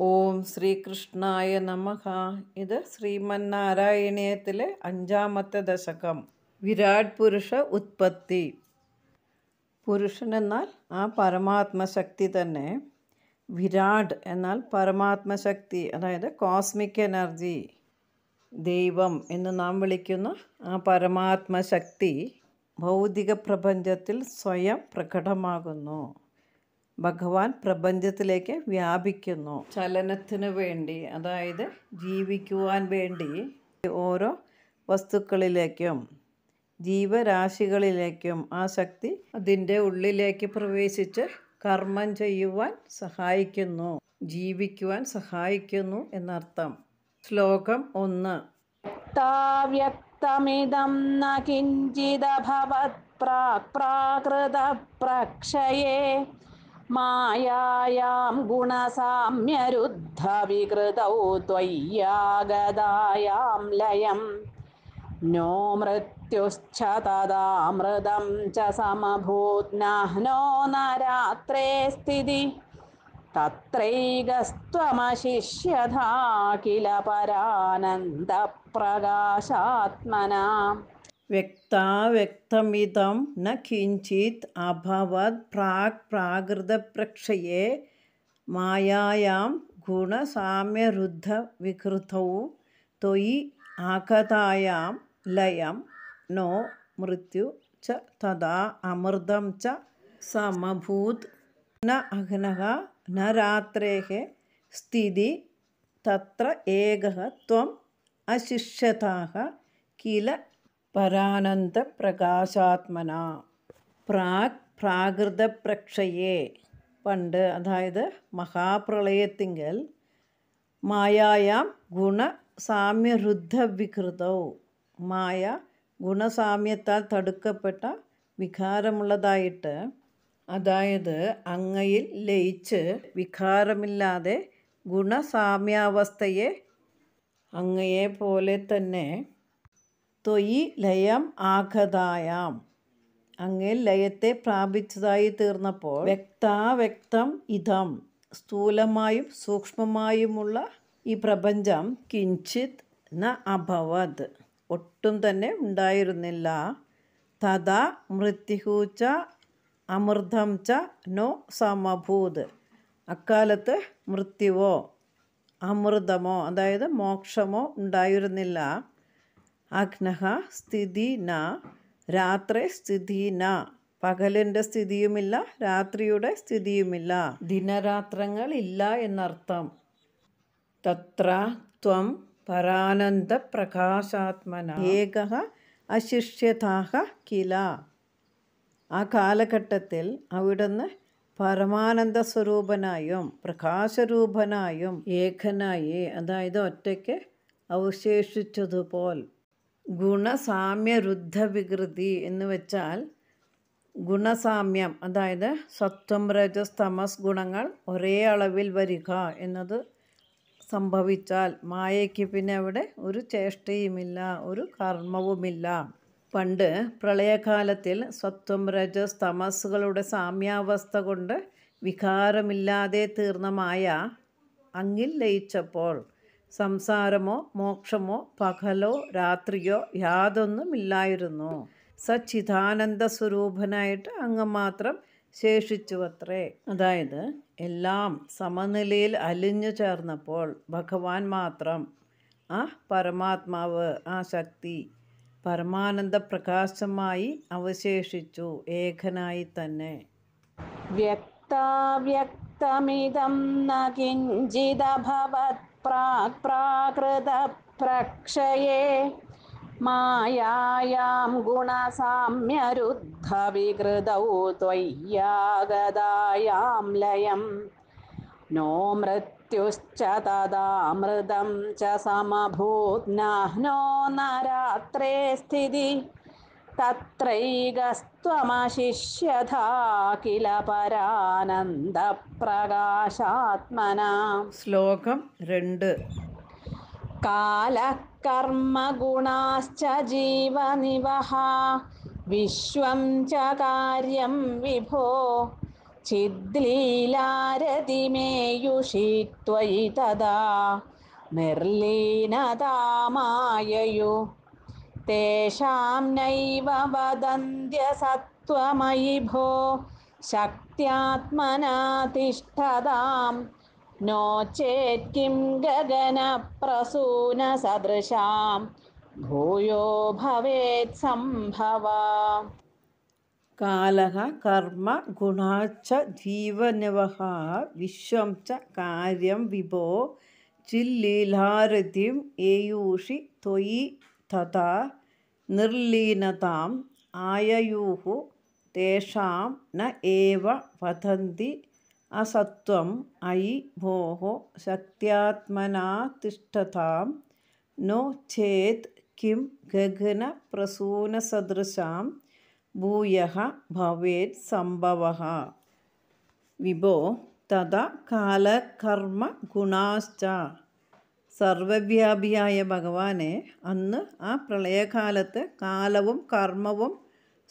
ഓം ശ്രീകൃഷ്ണായ നമഃ. ഇത് ശ്രീമന്നാരായണീയത്തിലെ 5-ാമത്തെ ദശകം. വിരാട് പുരുഷ ഉത്പത്തി. പുരുഷൻ എന്നാൽ ആ പരമാത്മശക്തി തന്നെ. വിരാട് എന്നാൽ പരമാത്മശക്തി, അതായത് കോസ്മിക് എനർജി. ദൈവം എന്ന് നാം വിളിക്കുന്ന ആ പരമാത്മശക്തി ഭൗതിക പ്രപഞ്ചത്തിൽ സ്വയം പ്രകടമാകുന്നു. ഭഗവാൻ പ്രപഞ്ചത്തിലേക്ക് വ്യാപിക്കുന്നു. ചലനത്തിന് വേണ്ടി, അതായത് ജീവിക്കുവാൻ വേണ്ടി ഓരോ വസ്തുക്കളിലേക്കും ജീവരാശികളിലേക്കും ആ ശക്തി അതിൻ്റെ ഉള്ളിലേക്ക് പ്രവേശിച്ച് കർമ്മം ചെയ്യുവാൻ സഹായിക്കുന്നു, ജീവിക്കുവാൻ സഹായിക്കുന്നു എന്നർത്ഥം. ശ്ലോകം 1. വ്യക്തമിദം ന കിഞ്ചിദഭവത് പ്രാകൃത പ്രക്ഷയേ മായായാം ഗുണസാമ്യരുദ്ധ വികൃതൗ ത്വയ്യാഗതായാം ലയം നോ മൃത്യുശ്ച തദാമൃതം ച സമഭൂത് നോ നരാത്രേ സ്ഥിതി തത്രൈകസ്ത്വമശിഷ്യഥാ കില പരാനന്ദ പ്രകാശാത്മനാ. വ്യക്തമിദം ന കിഞ്ചിത് അഭവത് പ്രാകൃതപ്രക്ഷയേ മായായാം ഗുണസാമ്യരുദ്ധ വികൃതൗ ത്വയി ആഗതായാം ലയം നോ മൃത്യു ച തഥാ അമൃതം ച സമഭൂത് ന അഹ്നഃ ന രാത്രേഃ സ്ഥിതി തത്ര ഏകഃ ത്വം അശിഷ്യതാഃ കില പരാനന്ദ പ്രകാശാത്മനാ. പ്രാകൃതപ്രക്ഷയേ, പണ്ട്, അതായത് മഹാപ്രളയത്തിങ്കൽ, മായായാം ഗുണസാമ്യരുദ്ധ വികൃതൗ, മായ ഗുണസാമ്യത്താൽ തടുക്കപ്പെട്ട വികാരമുള്ളതായിട്ട്, അതായത് അങ്ങയിൽ ലയിച്ച് വികാരമില്ലാതെ ഗുണസാമ്യാവസ്ഥയെ അങ്ങയെ പോലെ തന്നെ ത്വയി ലയം ആഗതായാം, അങ്ങയിൽ ലയത്തെ പ്രാപിച്ചതായി തീർന്നപ്പോൾ വ്യക്തം ഇതം, സ്ഥൂലമായും സൂക്ഷ്മമായുമുള്ള ഈ പ്രപഞ്ചം കിഞ്ചിത് ന അഭവത്, ഒട്ടും തന്നെ ഉണ്ടായിരുന്നില്ല. തഥാ മൃത്യുഃ ച അമൃതം ച നോ സമഭൂത്, അക്കാലത്ത് മൃത്യുവോ അമൃതമോ, അതായത് മോക്ഷമോ ഉണ്ടായിരുന്നില്ല. അഗ്നഃ സ്ഥിതി ന, രാത്രി സ്ഥിതി ന, പകലിൻ്റെ സ്ഥിതിയുമില്ല, രാത്രിയുടെ സ്ഥിതിയുമില്ല, ദിനരാത്രങ്ങൾ ഇല്ല എന്നർത്ഥം. തത്ര ത്വം പരാനന്ദ പ്രകാശാത്മന ഏകഃ അശിഷ്യതാഃ കില, ആ കാലഘട്ടത്തിൽ അവിടുന്ന് പരമാനന്ദ സ്വരൂപനായും പ്രകാശരൂപനായും ഏകനായി, അതായത് ഒറ്റയ്ക്ക് അവശേഷിച്ചതുപോൽ. ഗുണസാമ്യരുദ്ധ വികൃതി എന്ന് വെച്ചാൽ ഗുണസാമ്യം, അതായത് സത്വം രജസ് തമസ് ഗുണങ്ങൾ ഒരേ അളവിൽ വരിക എന്നത് സംഭവിച്ചാൽ മായയ്ക്ക് പിന്നെ അവിടെ ഒരു ചേഷ്ടയുമില്ല, ഒരു കർമ്മവുമില്ല. പണ്ട് പ്രളയകാലത്തിൽ സത്വം രജസ് തമസ്സുകളുടെ സാമ്യാവസ്ഥ കൊണ്ട് വികാരമില്ലാതെ തീർന്ന മായ അങ്ങിൽ ലയിച്ചപ്പോൾ സംസാരമോ മോക്ഷമോ പകലോ രാത്രിയോ യാതൊന്നുമില്ലായിരുന്നു. സച്ചിദാനന്ദ സ്വരൂപനായിട്ട് അങ്ങ് മാത്രം ശേഷിച്ചുവത്രേ. അതായത് എല്ലാം സമനിലയിൽ അലിഞ്ഞു ചേർന്നപ്പോൾ ഭഗവാൻ മാത്രം, ആ പരമാത്മാവ്, ആ ശക്തി പരമാനന്ദ പ്രകാശമായി അവശേഷിച്ചു, ഏകനായി തന്നെ. വ്യക്തമിദം ന കിഞ്ചിദഭവത് പ്രാകൃത പ്രക്ഷയേ മായായാം ഗുണസാമ്യരുദ്ധ വികൃതൗ ത്വയ്യാഗതായാം ലയം നോ മൃത്യുശ്ച തദാമൃതം ച സമഭൂത് നോ നരാത്രേ സ്ഥിതി തത്രൈകസ്ത്വമശിഷ്യഥാ കില പരാനന്ദ പ്രകാശാത്മനാ. ശ്ലോകം 2. കാലകർമ്മ ഗുണാശ്ച ജീവനിവഹ വിശ്വം ച കാര്യം വിഭോ ചിദ്ലീലാരതിമേയുഷി ത്വയി തദാ നിർലീനതാമായയു തേഷാം നൈവ വദന്ത്യസത്വമയി ഭോ ശക്ത്യാത്മനാ തിഷ്ഠതാം നോ ചേത് കിം ഗഗനപ്രസൂനസദൃശാം ഭൂയോ ഭവേത് സംഭവ. കാലഃ കർമ്മ ഗുണാശ്ച ജീവനിവഹ വിശ്വം ച കാര്യം വിഭോ ചില്ലീലാരതിം ഏയൂഷി ത്വയി തഥാ നിർലീനതാം ആയയുഃ തേഷാം ന ഏവ വദന്തി അസത്വം അയി ഭോഃ ശക്ത്യാത്മനാ തിഷ്ഠതാം നോ ചേത് കിം ഗഗനപ്രസൂനസദൃശാം ഭൂയഃ ഭവേത് സംഭവഃ. വിഭോ തഥാ കാലകർമ്മ ഗുണാശ്ച. സർവവ്യാപിയായ ഭഗവാനെ അന്ന് ആ പ്രളയകാലത്ത് കാലവും കർമ്മവും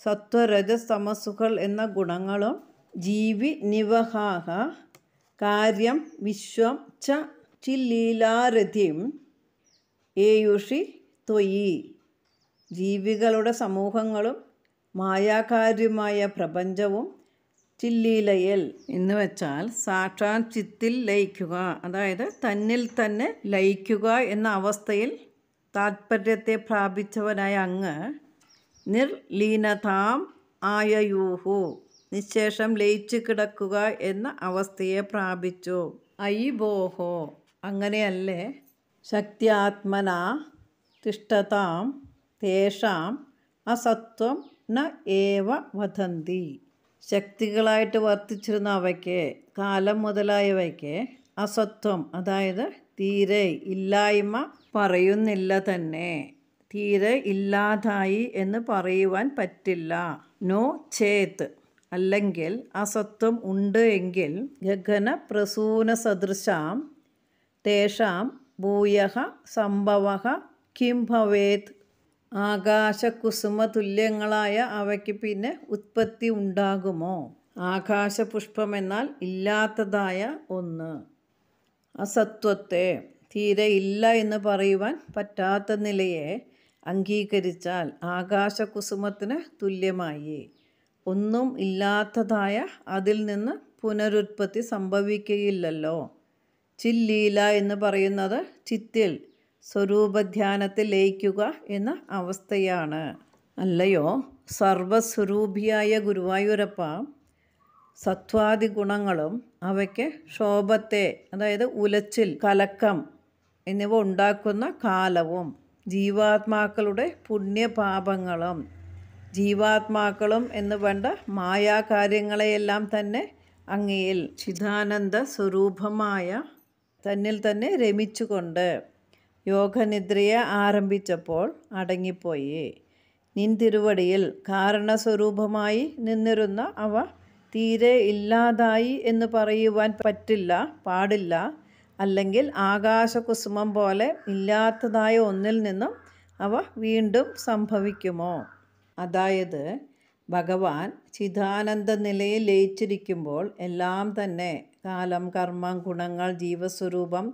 സത്വരജസ്തമസ്സുകൾ എന്ന ഗുണങ്ങളും ജീവി നിവഹാഹ കാര്യം വിശ്വം ച ചില്ലീലാരതിം ഏയുഷി ത്വയി. ജീവികളുടെ സമൂഹങ്ങളും മായാകാര്യമായ പ്രപഞ്ചവും ചില്ലീലയിൽ എന്ന് വെച്ചാൽ സാക്ഷാൽ ചിത്തിൽ ലയിക്കുക, അതായത് തന്നിൽ തന്നെ ലയിക്കുക എന്ന അവസ്ഥയിൽ താത്പര്യത്തെ പ്രാപിച്ചവനായ അങ്ങ് നിർലീനതാം ആയയൂഹു നിശേഷം ലയിച്ചു കിടക്കുക എന്ന അവസ്ഥയെ പ്രാപിച്ചു. അയി ഭോഹോ അങ്ങനെയല്ലേ ശക്ത്യാത്മനാ തിഷ്ഠതാം തേഷാം അസത്വം ന ഏവ വദന്തി. ശക്തികളായിട്ട് വർത്തിച്ചിരുന്ന അവയ്ക്ക്, കാലം മുതലായവയ്ക്ക് അസത്വം അതായത് തീരെ ഇല്ലായ്മ പറയുന്നില്ല തന്നെ. തീരെ ഇല്ലാതായി എന്ന് പറയുവാൻ പറ്റില്ല. നോ ചേത് അല്ലെങ്കിൽ അസത്വം ഉണ്ട് എങ്കിൽ ഗഗനപ്രസൂനസദൃശാം തേഷാം ഭൂയഃ സംഭവഃ കിം ഭവേത്. ആകാശകുസുമതുല്യങ്ങളായ അവയ്ക്ക് പിന്നെ ഉത്പത്തി ഉണ്ടാകുമോ? ആകാശപുഷ്പമെന്നാൽ ഇല്ലാത്തതായ ഒന്ന്. അസത്വത്തെ തീരെ ഇല്ല എന്ന് പറയുവാൻ പറ്റാത്ത നിലയെ അംഗീകരിച്ചാൽ ആകാശകുസുമത്തിന് തുല്യമായി. ഒന്നും ഇല്ലാത്തതായ അതിൽ നിന്ന് പുനരുത്പത്തി സംഭവിക്കുകയില്ലല്ലോ. ചില്ലീല എന്ന് പറയുന്നത് ചിത്തിൽ സ്വരൂപധ്യാനത്തിൽ ലയിക്കുക എന്ന അവസ്ഥയാണ്. അല്ലയോ സർവസ്വരൂപിയായ ഗുരുവായൂരപ്പ, സത്വാദി ഗുണങ്ങളും അവയ്ക്ക് ക്ഷോഭത്തെ അതായത് ഉലച്ചിൽ, കലക്കം എന്നിവ ഉണ്ടാക്കുന്ന കാലവും ജീവാത്മാക്കളുടെ പുണ്യപാപങ്ങളും ജീവാത്മാക്കളും എന്ന് വേണ്ട മായാകാര്യങ്ങളെയെല്ലാം തന്നെ അങ്ങയിൽ ചിദാനന്ദ സ്വരൂപമായ തന്നിൽ തന്നെ രമിച്ചുകൊണ്ട് യോഗനിദ്രയെ ആരംഭിച്ചപ്പോൾ അടങ്ങിപ്പോയി. നിൻ തിരുവടിയിൽ കാരണസ്വരൂപമായി നിന്നിരുന്ന അവ തീരെ ഇല്ലാതായി എന്ന് പറയുവാൻ പറ്റില്ല, പാടില്ല. അല്ലെങ്കിൽ ആകാശകുസുമം പോലെ ഇല്ലാത്തതായ ഒന്നിൽ നിന്നും അവ വീണ്ടും സംഭവിക്കുമോ? അതായത് ഭഗവാൻ ചിദാനന്ദ നിലയിൽ ലയിച്ചിരിക്കുമ്പോൾ എല്ലാം തന്നെ കാലം, കർമ്മം, ഗുണങ്ങൾ, ജീവസ്വരൂപം,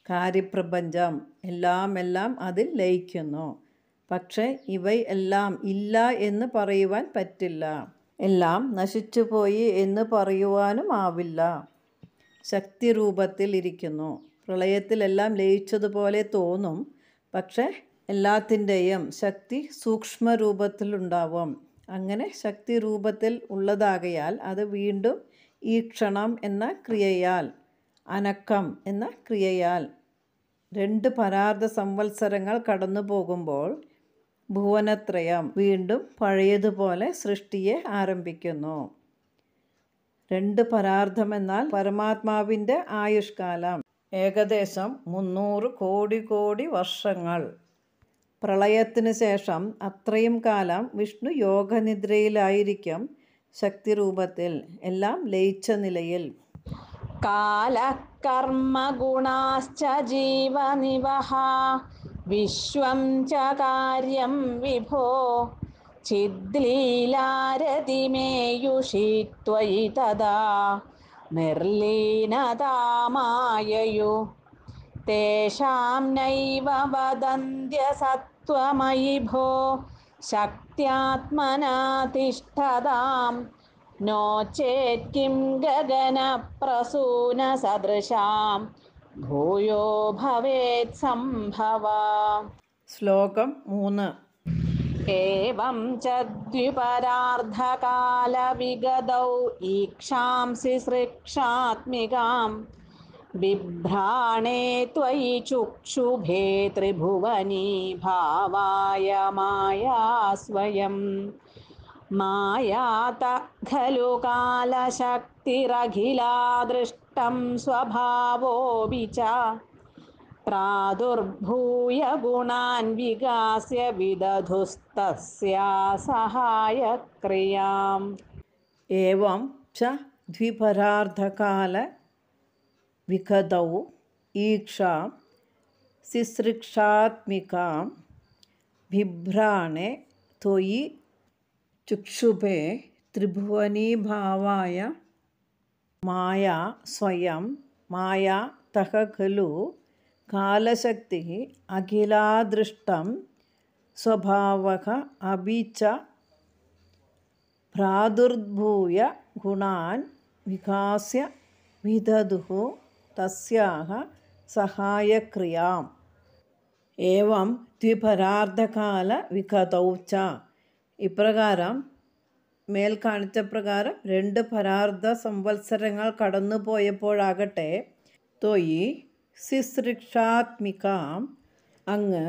കാര്യപ്രപഞ്ചം എല്ലാം അതിൽ ലയിക്കുന്നു. പക്ഷേ ഇവയെല്ലാം ഇല്ല എന്ന് പറയുവാൻ പറ്റില്ല. എല്ലാം നശിച്ചുപോയി എന്ന് പറയുവാനും ആവില്ല. ശക്തി രൂപത്തിൽ ഇരിക്കുന്നു. പ്രളയത്തിലെല്ലാം ലയിച്ചതുപോലെ തോന്നും. പക്ഷേ എല്ലാത്തിൻ്റെയും ശക്തി സൂക്ഷ്മരൂപത്തിലുണ്ടാവും. അങ്ങനെ ശക്തി രൂപത്തിൽ ഉള്ളതാകയാൽ അത് വീണ്ടും ഈക്ഷണം എന്ന ക്രിയയാൽ, അനക്കം എന്ന ക്രിയയാൽ 2 പരാർദ്ധ സംവത്സരങ്ങൾ കടന്നു പോകുമ്പോൾ ഭുവനത്രയം വീണ്ടും പഴയതുപോലെ സൃഷ്ടിയെ ആരംഭിക്കുന്നു. 2 പരാർദ്ധമെന്നാൽ പരമാത്മാവിൻ്റെ ആയുഷ്കാലം ഏകദേശം 300 കോടി വർഷങ്ങൾ. പ്രളയത്തിന് ശേഷം അത്രയും കാലം വിഷ്ണു യോഗനിദ്രയിലായിരിക്കും. ശക്തിരൂപത്തിൽ എല്ലാം ലയിച്ച നിലയിൽ. കാലകർമ്മ ഗുണാശ്ച ജീവനിവഹ വിശ്വം ച കാര്യം വിഭോ ചിദ്ലീലാരതിമേയുഷി ത്വയി തദാ നിർലീനതാമായയു തേഷാം നൈവ വദന്ത്യസത്വമയി ഭോ ശക്ത്യാത്മനാ തിഷ്ഠതാം നോ ചേത് കിം ഗഗനപ്രസൂനസദൃശാം ഭൂയോ ഭവേത് സംഭവ. ശ്ലോകം 3. ഏവം ച ദ്വിപരാർദ്ധകാലവിഗതൗ ഈക്ഷാംസി സൃക്ഷാത്മികാം ബിഭ്രാണേ ത്വയി ചുക്ഷുഭേ ത്രിഭുവനീ ഭാവായ മായാ സ്വയം. മായാത ഖലു കാലശക്തിരഖിലാദൃഷ്ടം സ്വഭാവോപി ച പ്രാദുർഭൂയ ഗുണാൻ വികാസ്യ വിദധുസ്തസ്യാ സഹായക്രിയാം. ഏവം ച ദ്വിപരാർദ്ധകാല വിഗതൗ ഈക്ഷാം സിസൃക്ഷാത്മികാം ബിഭ്രാണേ ത്വയി ചുക്ഷുഭേ ത്രിഭുവനീഭാവായ മായാ സ്വയം. മായാ തഹ ഖലു കാലശക്തി അഖിലാദൃഷ്ടം സ്വഭാവഃ അപി ച പ്രാദുർഭൂയ ഗുണാൻ വികാസ്യ വിദധുഃ തസ്യാഹ സഹായക്രിയാം. ഏവം ദ്വിപരാർദ്ധകാല വിഗതൗ ച. ഇപ്രകാരം മേൽ കാണിച്ച പ്രകാരം 2 പരാർദ്ധ സംവത്സരങ്ങൾ കടന്നു പോയപ്പോഴാകട്ടെ ത്വയി സിസൃക്ഷാത്മികാം അങ്ങ്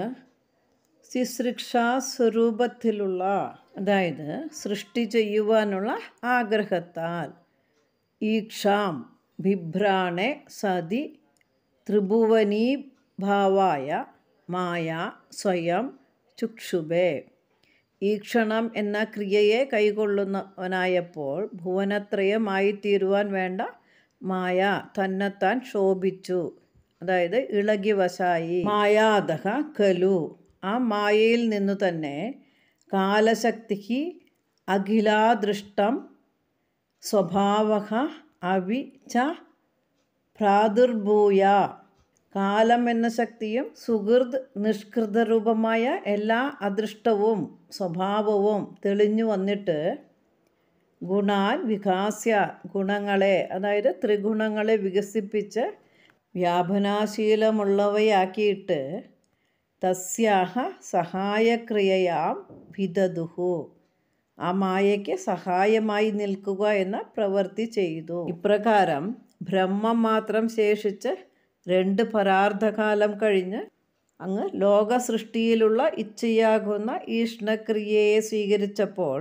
സിസൃക്ഷാസ്വരൂപത്തിലുള്ള, അതായത് സൃഷ്ടി ചെയ്യുവാനുള്ള ആഗ്രഹത്താൽ, ഈക്ഷാം ബിഭ്രാണെ സതി ത്രിഭുവനീഭാവായ മായ സ്വയം ചുക്ഷുഭേ. ഈക്ഷണം എന്ന ക്രിയയെ കൈക്കൊള്ളുന്നവനായപ്പോൾ ഭുവനത്രയമായിത്തീരുവാൻ വേണ്ട മായ തന്നെത്താൻ ശോഭിച്ചു, അതായത് ഇളകി വശായി. മായാദഹ ഖലു, ആ മായയിൽ നിന്നു തന്നെ, കാലശക്തി അഖിലാദൃഷ്ടം സ്വഭാവഃ അപി ച പ്രാദുർഭൂയ, കാലം എന്ന ശക്തിയും സുഹൃത് നിഷ്കൃതരൂപമായ എല്ലാ അദൃഷ്ടവും സ്വഭാവവും തെളിഞ്ഞു വന്നിട്ട് ഗുണാൻ വികാസ്യ, ഗുണങ്ങളെ, അതായത് ത്രിഗുണങ്ങളെ വികസിപ്പിച്ച് വ്യാപനാശീലമുള്ളവയാക്കിയിട്ട് തസ്യാഹ സഹായക്രിയയാം വിദധുഃ, ആ മായയ്ക്ക് സഹായമായി നിൽക്കുക എന്ന പ്രവൃത്തി ചെയ്തു. ഇപ്രകാരം ബ്രഹ്മം മാത്രം ശേഷിച്ച് 2 പരാർദ്ധകാലം കഴിഞ്ഞ് അങ്ങ് ലോകസൃഷ്ടിയിലുള്ള ഇച്ഛയാകുന്ന ഈഷ്ണക്രിയയെ സ്വീകരിച്ചപ്പോൾ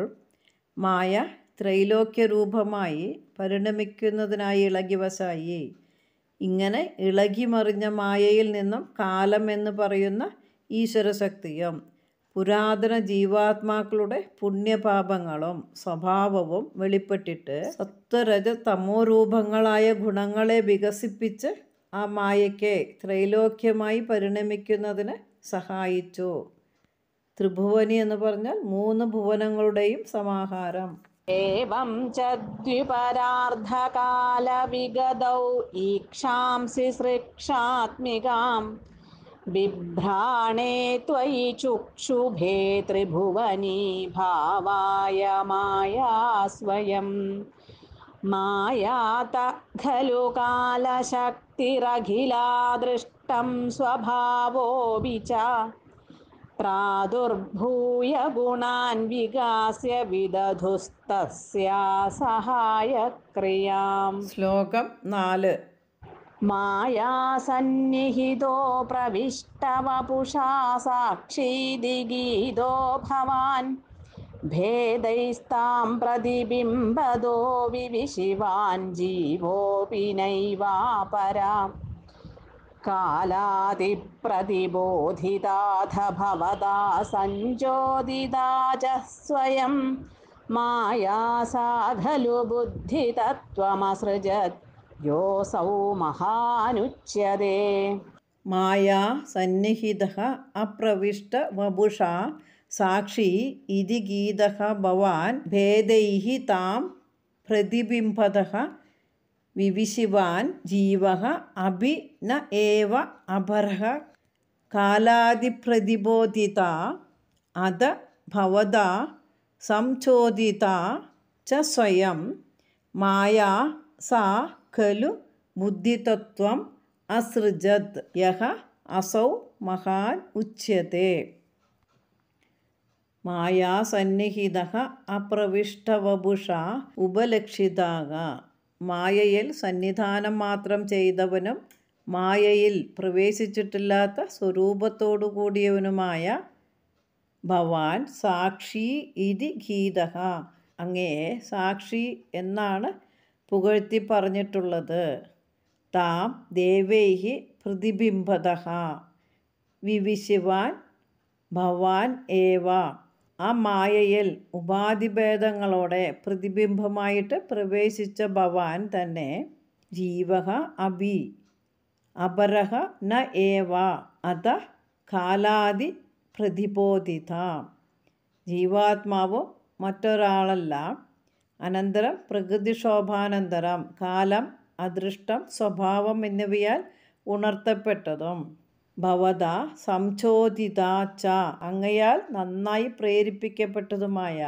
മായ ത്രൈലോക്യരൂപമായി പരിണമിക്കുന്നതിനായി ഇളകിവശായി. ഇങ്ങനെ ഇളകി മറിഞ്ഞ മായയിൽ നിന്നും കാലം എന്ന് പറയുന്ന ഈശ്വരശക്തിയും പുരാതന ജീവാത്മാക്കളുടെ പുണ്യപാപങ്ങളും സ്വഭാവവും വെളിപ്പെട്ടിട്ട് സത്വരജ തമോ രൂപങ്ങളായ ഗുണങ്ങളെ വികസിപ്പിച്ച് ആ മായയ്ക്ക് ത്രൈലോക്യമായി പരിണമിക്കുന്നതിന് സഹായിച്ചു. ത്രിഭുവനി എന്ന് പറഞ്ഞാൽ 3 ഭുവനങ്ങളുടെയും സമാഹാരം. ഏവം ച ദ്വിപരാർദ്ധകാല വിഗതൗ ഈക്ഷാംസി സൃക്ഷാത്മികാം ബിഭ്രാണേ ത്വയി ചുക്ഷുഭേ ത്രിഭുവനീ ഭാവായ മായാ സ്വയം. മായാത ഖലു കാലശക്തിരഖിലാദൃഷ്ടം സ്വഭാവോപി ച പ്രാദുർഭൂയ ഗുണാൻ വികാസ്യ വിദധുസ്തസ്യാ സഹായക്രിയാം. ശ്ലോകം 4. മായാസന്നിഹിതോ പ്രവിഷ്ടവപുഷാ സാക്ഷി ദിഗീതോ ഭവാൻ ഭേദൈസ്താം പ്രതിബിംബദോ വിവിശിവാൻ ജീവോപി നൈവാപരാം. കാലാതിപ്രതിബോധിതാഥ ഭവതാ സഞ്ജോദിതാ ച സ്വയം മായാ സാ ഖലു ബുദ്ധിതത്വമസൃജത് യോസൗ മഹാനുച്യതേ. മായാ സന്നിഹിതഃ അപ്രവിഷ്ട വപുഷാ സാക്ഷി ഇതി ഗീതഃ ഭവാൻ ഭേദൈഃ താം പ്രതിബിംബതഃ വിവിശിവാൻ ജീവഃ അഭി ന ഏവ അപരഃ കാലാദിപ്രതിബോധിതാ അത ഭവതാ സംചോദിതാ ച സ്വയം മായാ സാ ഖലു ബുദ്ധിതത്വം അസൃജത് യഹ അസൗ മഹാൻ ഉച്യത്തെ. മായാസന്നിഹിതഃ അപ്രവിഷ്ടവപുഷാ ഉപലക്ഷിതാഃ. മായയിൽ സന്നിധാനം മാത്രം ചെയ്തവനും മായയിൽ പ്രവേശിച്ചിട്ടില്ലാത്ത സ്വരൂപത്തോടു കൂടിയവനുമായ ഭവാൻ സാക്ഷി ഇതി ഗീതഃ. അങ്ങയെ സാക്ഷി എന്നാണ് പുകഴ്ത്തി പറഞ്ഞിട്ടുള്ളത്. താം ദേവൈഃ പ്രതിബിംബതഃ വിവിശിവാൻ ഭവാൻ ഏവ. ആ മായയിൽ ഉപാധിഭേദങ്ങളോടെ പ്രതിബിംബമായിട്ട് പ്രവേശിച്ച ഭവാൻ തന്നെ ജീവഃ അഭി അപരഃ ന ഏവ അത കാലാദി പ്രതിബോധിത. ജീവാത്മാവും മറ്റൊരാളല്ല, അനന്തരം പ്രകൃതിക്ഷോഭാനന്തരം കാലം, അദൃഷ്ടം, സ്വഭാവം എന്നിവയാൽ ഉണർത്തപ്പെട്ടതും ഭവത സംചോദിതാ ച അങ്ങയാൽ നന്നായി പ്രേരിപ്പിക്കപ്പെട്ടതുമായ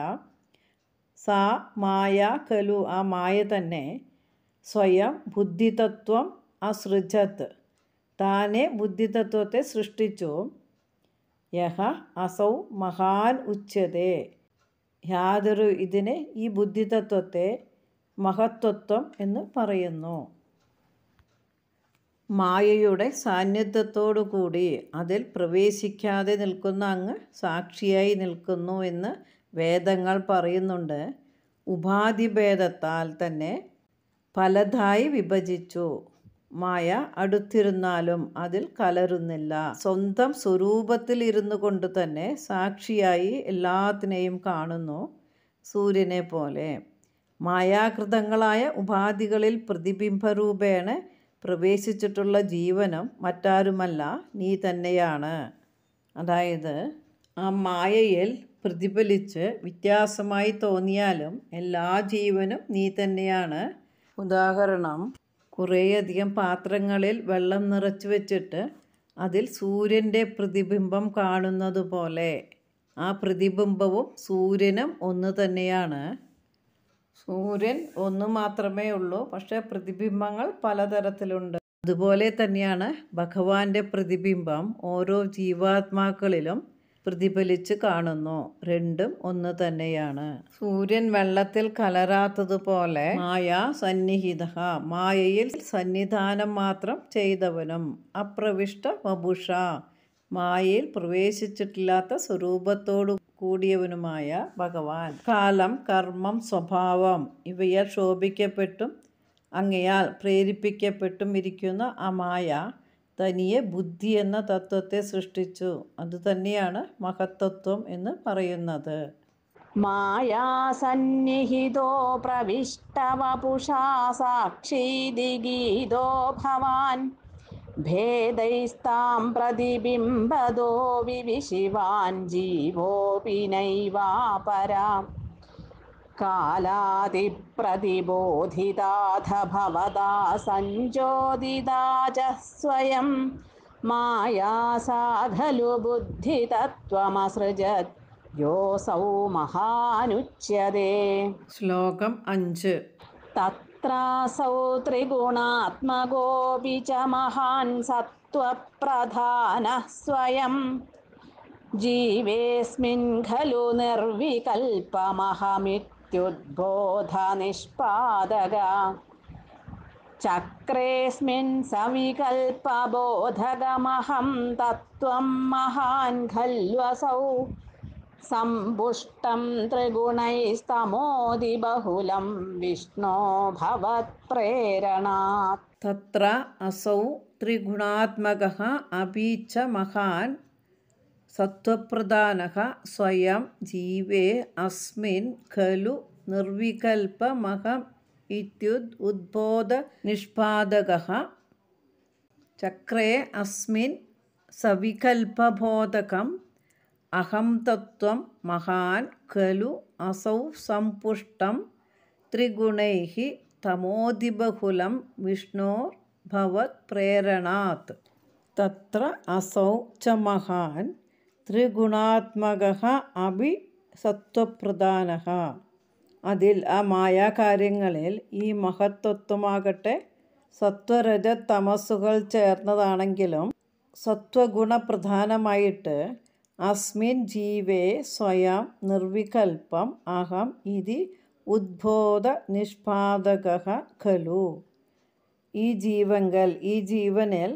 സാ മായ ഖലു ആ മായ തന്നെ സ്വയം ബുദ്ധിതത്വം അസൃജത് താനെ ബുദ്ധിതത്വത്തെ സൃഷ്ടിച്ചു. യഹ അസൗ മഹാൻ ഉച്യതേ യാതൊരു ഇതിനെ ഈ ബുദ്ധിതത്വത്തെ മഹത്വത്വം എന്ന് പറയുന്നു. മായയുടെ സാന്നിധ്യത്തോടു കൂടി അതിൽ പ്രവേശിക്കാതെ നിൽക്കുന്ന അങ്ങ് സാക്ഷിയായി നിൽക്കുന്നു എന്ന് വേദങ്ങൾ പറയുന്നുണ്ട്. ഉപാധിഭേദത്താൽ തന്നെ പലതായി വിഭജിച്ചു. മായ അടുത്തിരുന്നാലും അതിൽ കലരുന്നില്ല. സ്വന്തം സ്വരൂപത്തിൽ ഇരുന്നു കൊണ്ട് തന്നെ സാക്ഷിയായി എല്ലാത്തിനെയും കാണുന്നു, സൂര്യനെ പോലെ. മായാകൃതങ്ങളായ ഉപാധികളിൽ പ്രതിബിംബരൂപേണ പ്രവേശിച്ചിട്ടുള്ള ജീവനും മറ്റാരുമല്ല, നീ തന്നെയാണ്. അതായത് ആ മായയിൽ പ്രതിഫലിച്ച് വ്യത്യാസമായി തോന്നിയാലും എല്ലാ ജീവനും നീ തന്നെയാണ്. ഉദാഹരണം, കുറേയധികം പാത്രങ്ങളിൽ വെള്ളം നിറച്ച് വെച്ചിട്ട് അതിൽ സൂര്യൻ്റെ പ്രതിബിംബം കാണുന്നത് പോലെ ആ പ്രതിബിംബവും സൂര്യനും ഒന്ന് തന്നെയാണ്. സൂര്യൻ ഒന്ന് മാത്രമേ ഉള്ളൂ, പക്ഷേ പ്രതിബിംബങ്ങൾ പലതരത്തിലുണ്ട്. അതുപോലെ തന്നെയാണ് ഭഗവാന്റെ പ്രതിബിംബം ഓരോ ജീവാത്മാക്കളിലും പ്രതിഫലിച്ച് കാണുന്നു. രണ്ടും ഒന്ന് തന്നെയാണ്. സൂര്യൻ വെള്ളത്തിൽ കലരാത്തതുപോലെ മായ സന്നിഹിതഃ മായയിൽ സന്നിധാനം മാത്രം ചെയ്തവനും അപ്രവിഷ്ട വപുഷ മായയിൽ പ്രവേശിച്ചിട്ടില്ലാത്ത സ്വരൂപത്തോടു കൂടിയവനുമായ ഭഗവാൻ കാലം, കർമ്മം, സ്വഭാവം ഇവയാൽ ശോഭിക്കപ്പെട്ടും അങ്ങയാൽ പ്രേരിപ്പിക്കപ്പെട്ടും ഇരിക്കുന്ന ആ മായ തനിയെ ബുദ്ധി എന്ന തത്വത്തെ സൃഷ്ടിച്ചു. അതുതന്നെയാണ് മഹത്തത്വം എന്ന് പറയുന്നത്. മായാസന്നിഹിതോ പ്രവിഷ്ടവപുഷാ സാക്ഷീതി ഗീതോ ഭവാൻ ഭേദൈസ്താം പ്രതിബിംബദോ വിവിശിവാൻ ജീവോപി നൈവാപരാം കാലാദിപ്രതിബോധിതാഥ ഭവതാ സഞ്ജോദിതാ ച സ്വയം മായാ സാ ഖലു ബുദ്ധിതത്വമസൃജത് യോസൗ മഹാനുച്യതേ. ശ്ലോകം 5. തത്രാസൗ ത്രിഗുണാത്മകോപി ച മഹാൻ സത്വപ്രധാനഃ സ്വയം ജീവേസ്മിൻ ഖലു നിർവികൽപമഹമിത്യുദ്ബോധ നിഷ്പാദക ചക്രേസ്മിൻ സവികൽപബോധകമഹം തത്വം മഹാൻ ഖല്വസൗ സമ്പുഷ്ടം ത്രിഗുണൈസ്തമോതി ബഹുലം വിഷ്ണോ ഭവത്പ്രേരണാത്. തത്ര അസൗ ത്രിഗുണാത്മകഃ അപി ച മഹാൻ സത്വപ്രധാനഃ സ്വയം ജീവേ അസ്മിൻ ഖലു നിർവികൽപമഹം ഇത്യുദ്ബോധ നിഷ്പാദകഃ ചക്രേ അസ്മിൻ സവികൽപബോധകം അഹം തത്വം മഹാൻ ഖലു അസൗ സമ്പുഷ്ടം ത്രിഗുണൈഃ തമോതിബഹുലം വിഷ്ണോർ ഭവത് പ്രേരണാത്. തത്ര അസൗ ച മഹാൻ ത്രിഗുണാത്മകഃ അപി സത്വപ്രധാനഃ. അതിൽ ആ മായാകാര്യങ്ങളിൽ ഈ മഹത്തത്വമാകട്ടെ സത്വരജ തമസ്സുകൾ ചേർന്നതാണെങ്കിലും സത്വഗുണപ്രധാനമായിട്ട് അസ്മിൻ ജീവേ സ്വയം നിർവികൽപം അഹം ഇതി ഉദ്ബോധ നിഷ്പാദകഃ ഖലു. ഈ ജീവനിൽ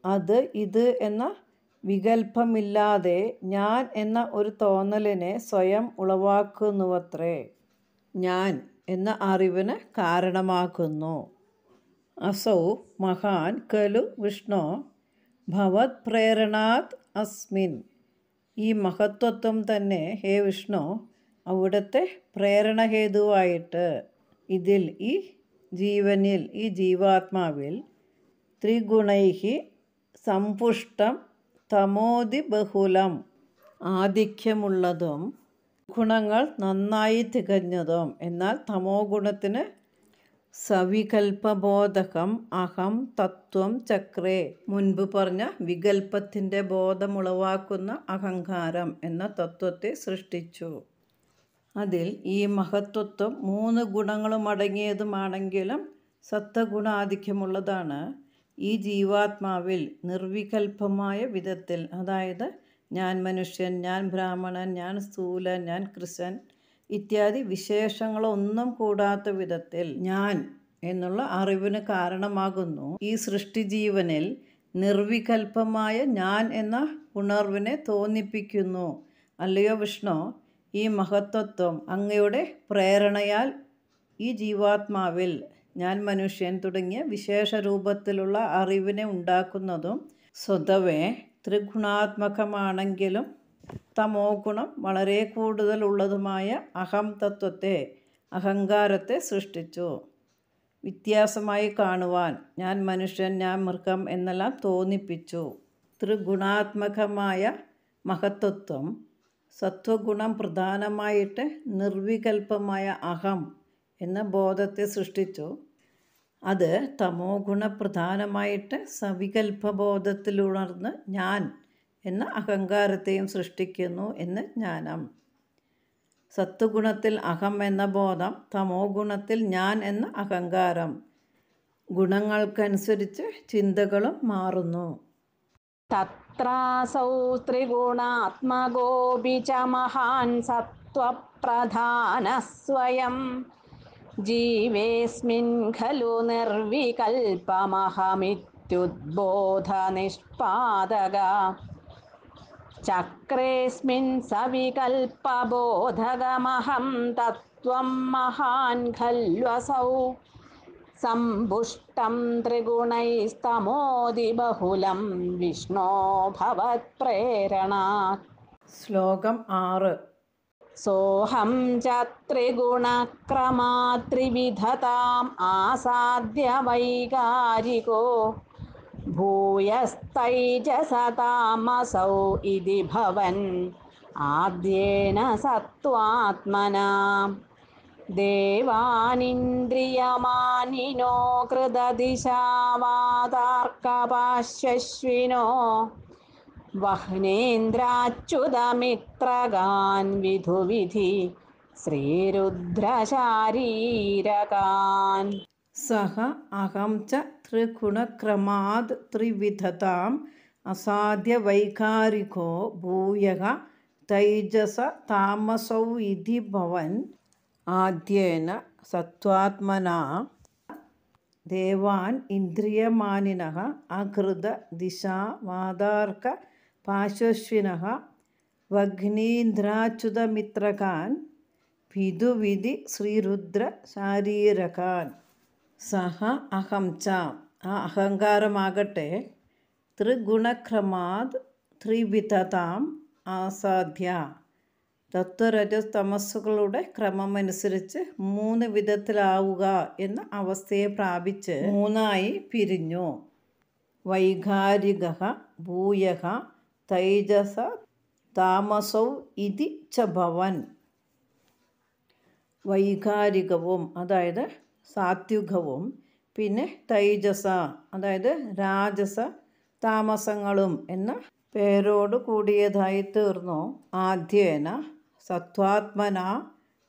അത് ഇത് എന്ന വികൽപ്പമില്ലാതെ ഞാൻ എന്ന ഒരു തോന്നലിനെ സ്വയം ഉളവാക്കുന്നുവത്രേ. ഞാൻ എന്ന അറിവിന് കാരണമാകുന്നു. അസൗ മഹാൻ ഖലു വിഷ്ണോ ഭവത് പ്രേരണാത് അസ്മിൻ. ഈ മഹത്വത്വം തന്നെ ഹേ വിഷ്ണു അവിടുത്തെ പ്രേരണഹേതുവായിട്ട് ഇതിൽ ഈ ജീവനിൽ ഈ ജീവാത്മാവിൽ ത്രിഗുണൈഃ സമ്പുഷ്ടം തമോതിബഹുലം ആധിക്യമുള്ളതും ഗുണങ്ങൾ നന്നായി തികഞ്ഞതും എന്നാൽ തമോ ഗുണത്തിന് സവികൽപബോധകം അഹം തത്വം ചക്രേ. മുൻപ് പറഞ്ഞ വികൽപ്പത്തിൻ്റെ ബോധമുളവാക്കുന്ന അഹങ്കാരം എന്ന തത്വത്തെ സൃഷ്ടിച്ചു. അതിൽ ഈ മഹത്വത്വം 3 ഗുണങ്ങളും അടങ്ങിയതുമാണെങ്കിലും സത്വഗുണാധിക്യമുള്ളതാണ്. ഈ ജീവാത്മാവിൽ നിർവികൽപ്പമായ വിധത്തിൽ, അതായത് ഞാൻ മനുഷ്യൻ, ഞാൻ ബ്രാഹ്മണൻ, ഞാൻ സ്ഥൂലൻ, ഞാൻ കൃശൻ ഇത്യാദി വിശേഷങ്ങളൊന്നും കൂടാത്ത വിധത്തിൽ ഞാൻ എന്നുള്ള അറിവിന് കാരണമാകുന്നു. ഈ സൃഷ്ടിജീവനിൽ നിർവികൽപ്പമായ ഞാൻ എന്ന ഉണർവിനെ തോന്നിപ്പിക്കുന്നു. അല്ലയോ വിഷ്ണു, ഈ മഹത്തത്വം അങ്ങയുടെ പ്രേരണയാൽ ഈ ജീവാത്മാവിൽ ഞാൻ മനുഷ്യൻ തുടങ്ങിയ വിശേഷ രൂപത്തിലുള്ള അറിവിനെ ഉണ്ടാക്കുന്നതും സ്വതവേ ത്രിഗുണാത്മകമാണെങ്കിലും തമോ ഗുണം വളരെ കൂടുതലുള്ളതുമായ അഹം തത്വത്തെ, അഹങ്കാരത്തെ സൃഷ്ടിച്ചു. വ്യത്യാസമായി കാണുവാൻ ഞാൻ മനുഷ്യൻ, ഞാൻ മൃഗം എന്നെല്ലാം തോന്നിപ്പിച്ചു. ത്രിഗുണാത്മകമായ മഹത്തത്വം സത്വഗുണം പ്രധാനമായിട്ട് നിർവികൽപ്പമായ അഹം എന്ന ബോധത്തെ സൃഷ്ടിച്ചു. അത് തമോ ഗുണപ്രധാനമായിട്ട് സവികൽപ്പബോധത്തിലുണർന്ന് ഞാൻ എന്ന അഹങ്കാരത്തെയും സൃഷ്ടിക്കുന്നു എന്ന് ജ്ഞാനം. സത്വഗുണത്തിൽ അഹം എന്ന ബോധം, തമോ ഗുണത്തിൽ ഞാൻ എന്ന അഹങ്കാരം. ഗുണങ്ങൾക്കനുസരിച്ച് ചിന്തകളും മാറുന്നു. തത്രാസൗ ത്രിഗുണാത്മകോപി ച മഹാൻ സത്വപ്രധാനഃ സ്വയം ജീവേസ്മിൻ ഖലു നിർവികൽപമഹമിത്യുദ്ബോധ നിഷ്പാദകഃ ചക്രേസ്മിൻ സവികൽപബോധകമഹം തത്വം മഹാൻ ഖല്വസൗ സമ്പുഷ്ടം ത്രിഗുണൈസ്തമോതിബഹുലം വിഷ്ണോ ഭവത് പ്രേരണാത്. ശ്ലോകം 6. സോഹം ച ത്രിഗുണക്രമാത് ത്രിവിധതാം ആസാദ്യ വൈകാരികോ ഭൂയസ്തൈജസതാമസൗ ഇതി ഭവൻ ആദ്യേന സത്വാത്മനാ ദേവാനിന്ദ്രിയമാനിനോ കൃതദിശാവാതാർക്കപാശ്വശ്വിനോ വഹ്നേന്ദ്രാച്യുതമിത്രഗാൻ വിധുവിധി ശ്രീരുദ്രശാരീരകാൻ. സഹ അഹം ച ത്രിഗുണക്രമാത് ത്രിവിധതാം അസാദ്യ വൈകാരികോ ഭൂയഃ തൈജസ താമസൗ ഇതി ഭവൻ ആദ്യേന സത്വാത്മനാ ദേവാൻ ഇന്ദ്രിയമാനിനഃ അകൃത ദിശാ വാതാർക്ക പാശ്വശ്വിനഃ വഹ്നീന്ദ്രാച്യുതമിത്രകാൻ വിധുവിധി ശ്രീരുദ്ര ശാരീരകാൻ. സഹ അഹം ച, ആ അഹങ്കാരമാകട്ടെ ത്രിഗുണക്രമാത് ത്രിവിധതാം ആസാദ്യ, തത്വരജസ് തമസ്സുകളുടെ ക്രമമനുസരിച്ച് 3 വിധത്തിലാവുക എന്ന അവസ്ഥയെ പ്രാപിച്ച് 3ആയി പിരിഞ്ഞു. വൈകാരികഃ ഭൂയഃ തൈജസ താമസൗ ഇതി ച ഭവൻ. വൈകാരികവും അതായത് സാത്വികവും പിന്നെ തൈജസ അതായത് രാജസ താമസങ്ങളും എന്ന പേരോട് കൂടിയതായി തീർന്നു. ആദ്യേന സത്വാത്മന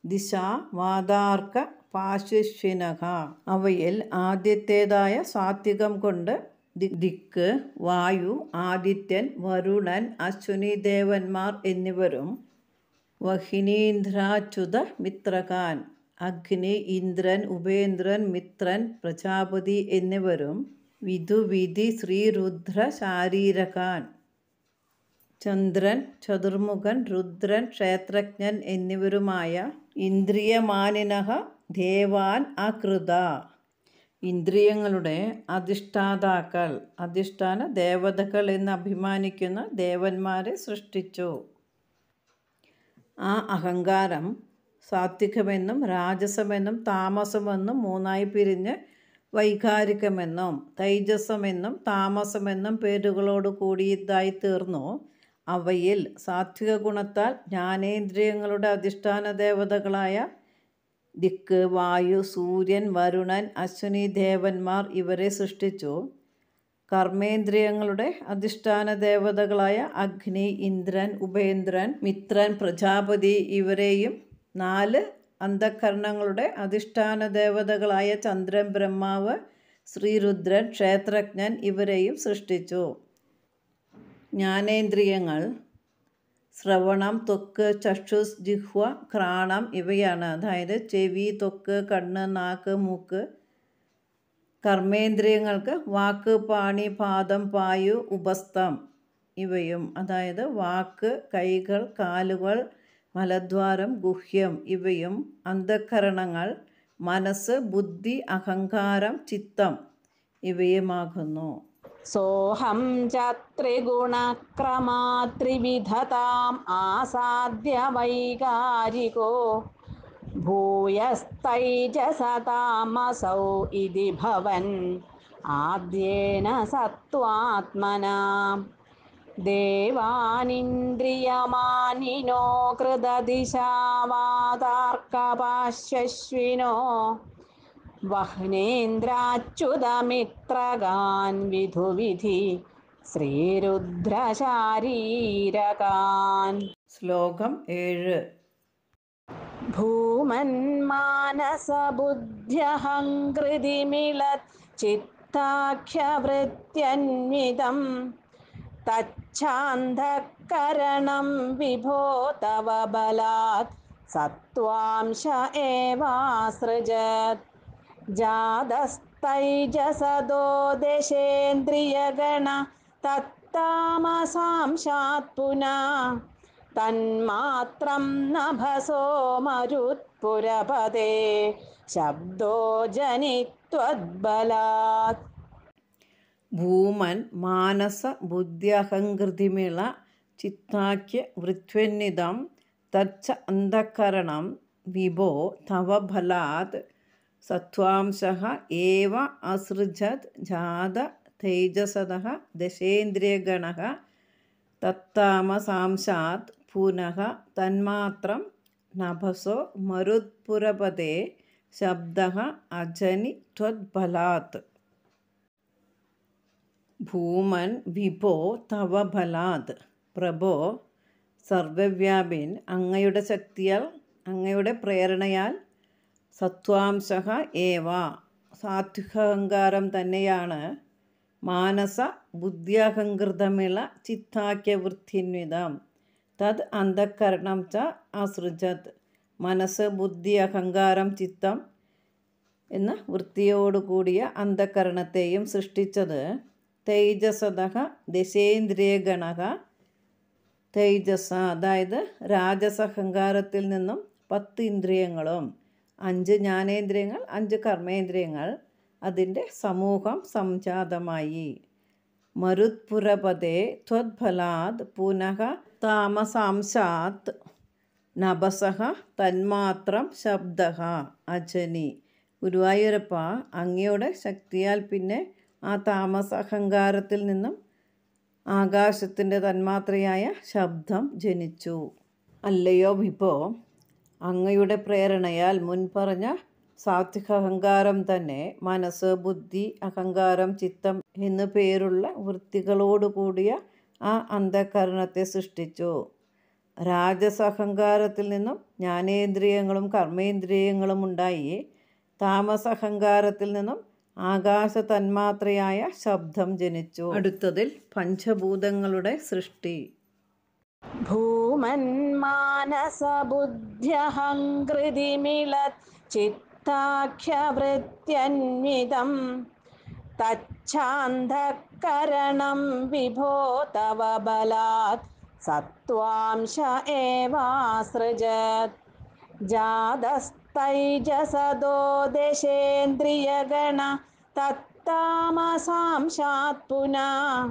ദിശ വാതാർക്ക പാശുഷ്വിനഃ. അവയിൽ ആദ്യത്തേതായ സാത്വികം കൊണ്ട് ദിക്ക്, വായു, ആദിത്യൻ, വരുണൻ, അശ്വിനി ദേവന്മാർ എന്നിവരും വഹിനീന്ദ്രാച്യുത മിത്രകാൻ അഗ്നി, ഇന്ദ്രൻ, ഉപേന്ദ്രൻ, മിത്രൻ, പ്രജാപതി എന്നിവരും വിധുവിധി, ശ്രീരുദ്ര ശാരീരകാൻ ചന്ദ്രൻ, ചതുർമുഖൻ, രുദ്രൻ, ക്ഷേത്രജ്ഞൻ എന്നിവരുമായ ഇന്ദ്രിയമാനിനഃ ദേവാൻ അകൃത. ഇന്ദ്രിയങ്ങളുടെ അധിഷ്ഠാതാക്കൾ, അധിഷ്ഠാന ദേവതകൾ എന്ന് അഭിമാനിക്കുന്ന ദേവന്മാരെ സൃഷ്ടിച്ചു. ആ അഹങ്കാരം സാത്വികമെന്നും രാജസമെന്നും താമസമെന്നും മൂന്നായി പിരിഞ്ഞ് വൈകാരികമെന്നും തൈജസമെന്നും താമസമെന്നും പേരുകളോട് കൂടിയതായി തീർന്നു. അവയിൽ സാത്വിക ഗുണത്താൽ ജ്ഞാനേന്ദ്രിയങ്ങളുടെ അധിഷ്ഠാന ദേവതകളായ ദിക്ക്, വായു, സൂര്യൻ, വരുണൻ, അശ്വിനി ദേവന്മാർ ഇവരെ സൃഷ്ടിച്ചു. കർമ്മേന്ദ്രിയങ്ങളുടെ അധിഷ്ഠാന ദേവതകളായ അഗ്നി, ഇന്ദ്രൻ, ഉപേന്ദ്രൻ, മിത്രൻ, പ്രജാപതി ഇവരെയും 4 അന്ധകരണങ്ങളുടെ അധിഷ്ഠാന ദേവതകളായ ചന്ദ്രൻ, ബ്രഹ്മാവ്, ശ്രീരുദ്രൻ, ക്ഷേത്രജ്ഞൻ ഇവരെയും സൃഷ്ടിച്ചു. ജ്ഞാനേന്ദ്രിയങ്ങൾ ശ്രവണം, ത്വക്ക്, ചക്ഷുസ്, ജിഹ്വ, ഘ്രാണം ഇവയാണ്. അതായത് ചെവി, ത്വക്ക്, കണ്ണ്, നാക്ക്, മൂക്ക്. കർമ്മേന്ദ്രിയങ്ങൾക്ക് വാക്ക്, പാണി, പാദം, പായു, ഉപസ്ഥം ഇവയും. അതായത് വാക്ക്, കൈകൾ, കാലുകൾ, മലദ്വാരം, ഗുഹ്യം ഇവയും. അന്ധകരണങ്ങൾ മനസ്സ്, ബുദ്ധി, അഹങ്കാരം, ചിത്തം ഇവയുമാകുന്നു. സോഹം ച ത്രിഗുണക്രമാത്രിവിധതാം ആസാദ്യ വൈകാരികോ ഭൂയസ്തൈജസതാമസൗ ഇതി ഭവൻ ആദ്യേന സത്വാത്മനാ. ദേവാനിന്ദ്രിയമാനിനോ കൃതദിശാവാതാർക്കപാശ്വശ്വിനോ വഹ്നേന്ദ്രാച്യുതമിത്രകാൻ വിധുവിധി ശ്രീരുദ്രശാരീരകാൻ. ശ്ലോകം 7. ഭൂമന്മാനസബുദ്ധ്യഹങ്കൃതിമിളത് ചിത്താഖ്യവൃത്യന്വിതം തച്ഛാന്ധകരണം വിഭോ തവ ബലാത് സത്വാംശ ഏവാസൃജത്. ജാതസ്തൈജസദോ ദശേന്ദ്രിയഗണ തത്താമസാംശാത് പുനഃ തന്മാത്രം നഭസോ മരുത്പുരപദേ ശബ്ദോ ജനിത്വദ്ബലാത്. ഭൂമൻ മാനസ ബുദ്ധ്യഹങ്കൃതിമിള ചിത്താഖ്യ വൃത്വന്വിതം തച്ഛ അന്ധകരണം വിഭോ തവ ബലാത് സത്വാംശഃ ഏവ അസൃജത്. ജാത തൈജസദഃ ദശേന്ദ്രിയഗണഃ തത്താമസാംശാത് പുനഃ തന്മാത്രം നഭസോ മരുത്പുരപദേ ശബ്ദഃ അജനി ത്വദ്ബലാത്. ഭൂമൻ വിഭോ തവ ബലാത്. പ്രഭോ സർവവ്യാപിൻ അങ്ങയുടെ ശക്തിയാൽ അങ്ങയുടെ പ്രേരണയാൽ സത്വാംശഃ ഏവ സാത്വികാഹങ്കാരം തന്നെയാണ് മാനസ ബുദ്ധ്യഹങ്കൃതമിള ചിത്താഖ്യവൃത്തിന്വിതം തത് അന്ധകരണം ച അസൃജത്. മനസ്സ്, ബുദ്ധി, അഹങ്കാരം, ചിത്തം എന്ന വൃത്തിയോടുകൂടിയ അന്ധകരണത്തെയും സൃഷ്ടിച്ചത്. തൈജസദഃ ദശേന്ദ്രിയഗണഃ. തൈജസ അതായത് രാജസഹങ്കാരത്തിൽ നിന്നും 10 ഇന്ദ്രിയങ്ങളും 5 ജ്ഞാനേന്ദ്രിയങ്ങൾ, 5 കർമ്മേന്ദ്രിയങ്ങൾ അതിൻ്റെ സമൂഹം സംജാതമായി. മരുത്പുരപദേ ത്വദ്ബലാത് പുനഃ താമസാംശാത് നഭസഃ തന്മാത്രം ശബ്ദഃ അജനി. ഗുരുവായൂരപ്പ അങ്ങയുടെ ശക്തിയാൽ പിന്നെ ആ താമസ അഹങ്കാരത്തിൽ നിന്നും ആകാശത്തിൻ്റെ തന്മാത്രയായ ശബ്ദം ജനിച്ചു. അല്ലയോ വിഭോ, അങ്ങയുടെ പ്രേരണയാൽ മുൻപറഞ്ഞ സാത്വിക അഹങ്കാരം തന്നെ മനസ്സ്, ബുദ്ധി, അഹങ്കാരം, ചിത്തം എന്നു പേരുള്ള വൃത്തികളോടുകൂടിയ ആ അന്ധകരണത്തെ സൃഷ്ടിച്ചു. രാജസ അഹങ്കാരത്തിൽ നിന്നും ജ്ഞാനേന്ദ്രിയങ്ങളും കർമ്മേന്ദ്രിയങ്ങളും ഉണ്ടായി. താമസ അഹങ്കാരത്തിൽ നിന്നും ആകാശ തന്മാത്രയായ ശബ്ദം ജനിച്ചു. അടുത്തതിൽ പഞ്ചഭൂതങ്ങളുടെ സൃഷ്ടി. ഭൂമന്മാനസബുദ്ധ്യഹങ്കൃതിമിളത് ചിത്താഖ്യവൃത്യന്വിതം തച്ഛാന്ധകരണം വിഭോ തവ ബലാത് സത്വാംശ ഏവാസൃജത്. ജാതസ്തൈജസദോ ദശേന്ദ്രിയഗണ തത്താമസാംശാത് പുനഃ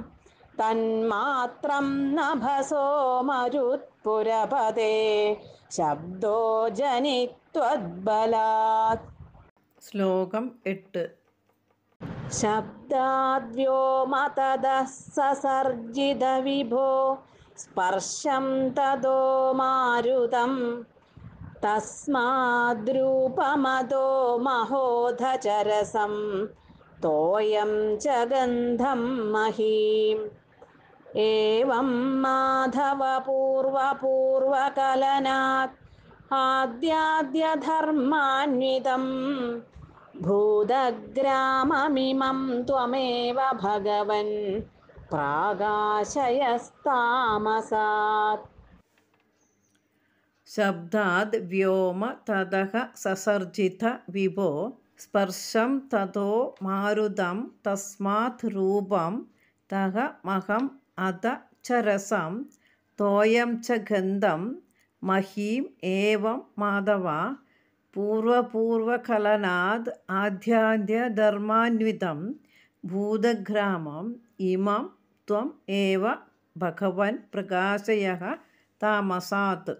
തന്മാത്രം നഭസോ മരുത്പുരപദേ ശബ്ദോ ജനിത്വദ്ബലാത്. ശ്ലോകം 8. ശബ്ദാദ്വ്യോമതദഃ സസർജിത വിഭോ സ്പർശം തദോ മാരുതം തസ്മാദ്രൂപമതോ മഹോധചരസം തോയം ച ഗന്ധം മഹീം. ഏവം മാധവ പൂർവപൂർവകലനാത് ആദ്യാദ്യധർമാന്വിതം ഭൂതഗ്രാമമിമം ത്വമേവ ഭഗവൻ പ്രാകാശയസ്താമസാത്. ശബ്ദാദ് വ്യോമ തതഃ സസർജിത വിഭോ സ്പർശം തതോ മാരുതം തസ്മാത് രൂപം തഹ മഹം അത ച രസം തോയം ച ഗന്ധം മഹീം. ഏവം മാധവ പൂർവപൂർവകലനാദ് ആദ്യാദ്യധർമാന്വിതം ഭൂതഗ്രാമം ഇമം ത്വം ഏവ ഭഗവൻ പ്രകാശയഃ താമസാത്.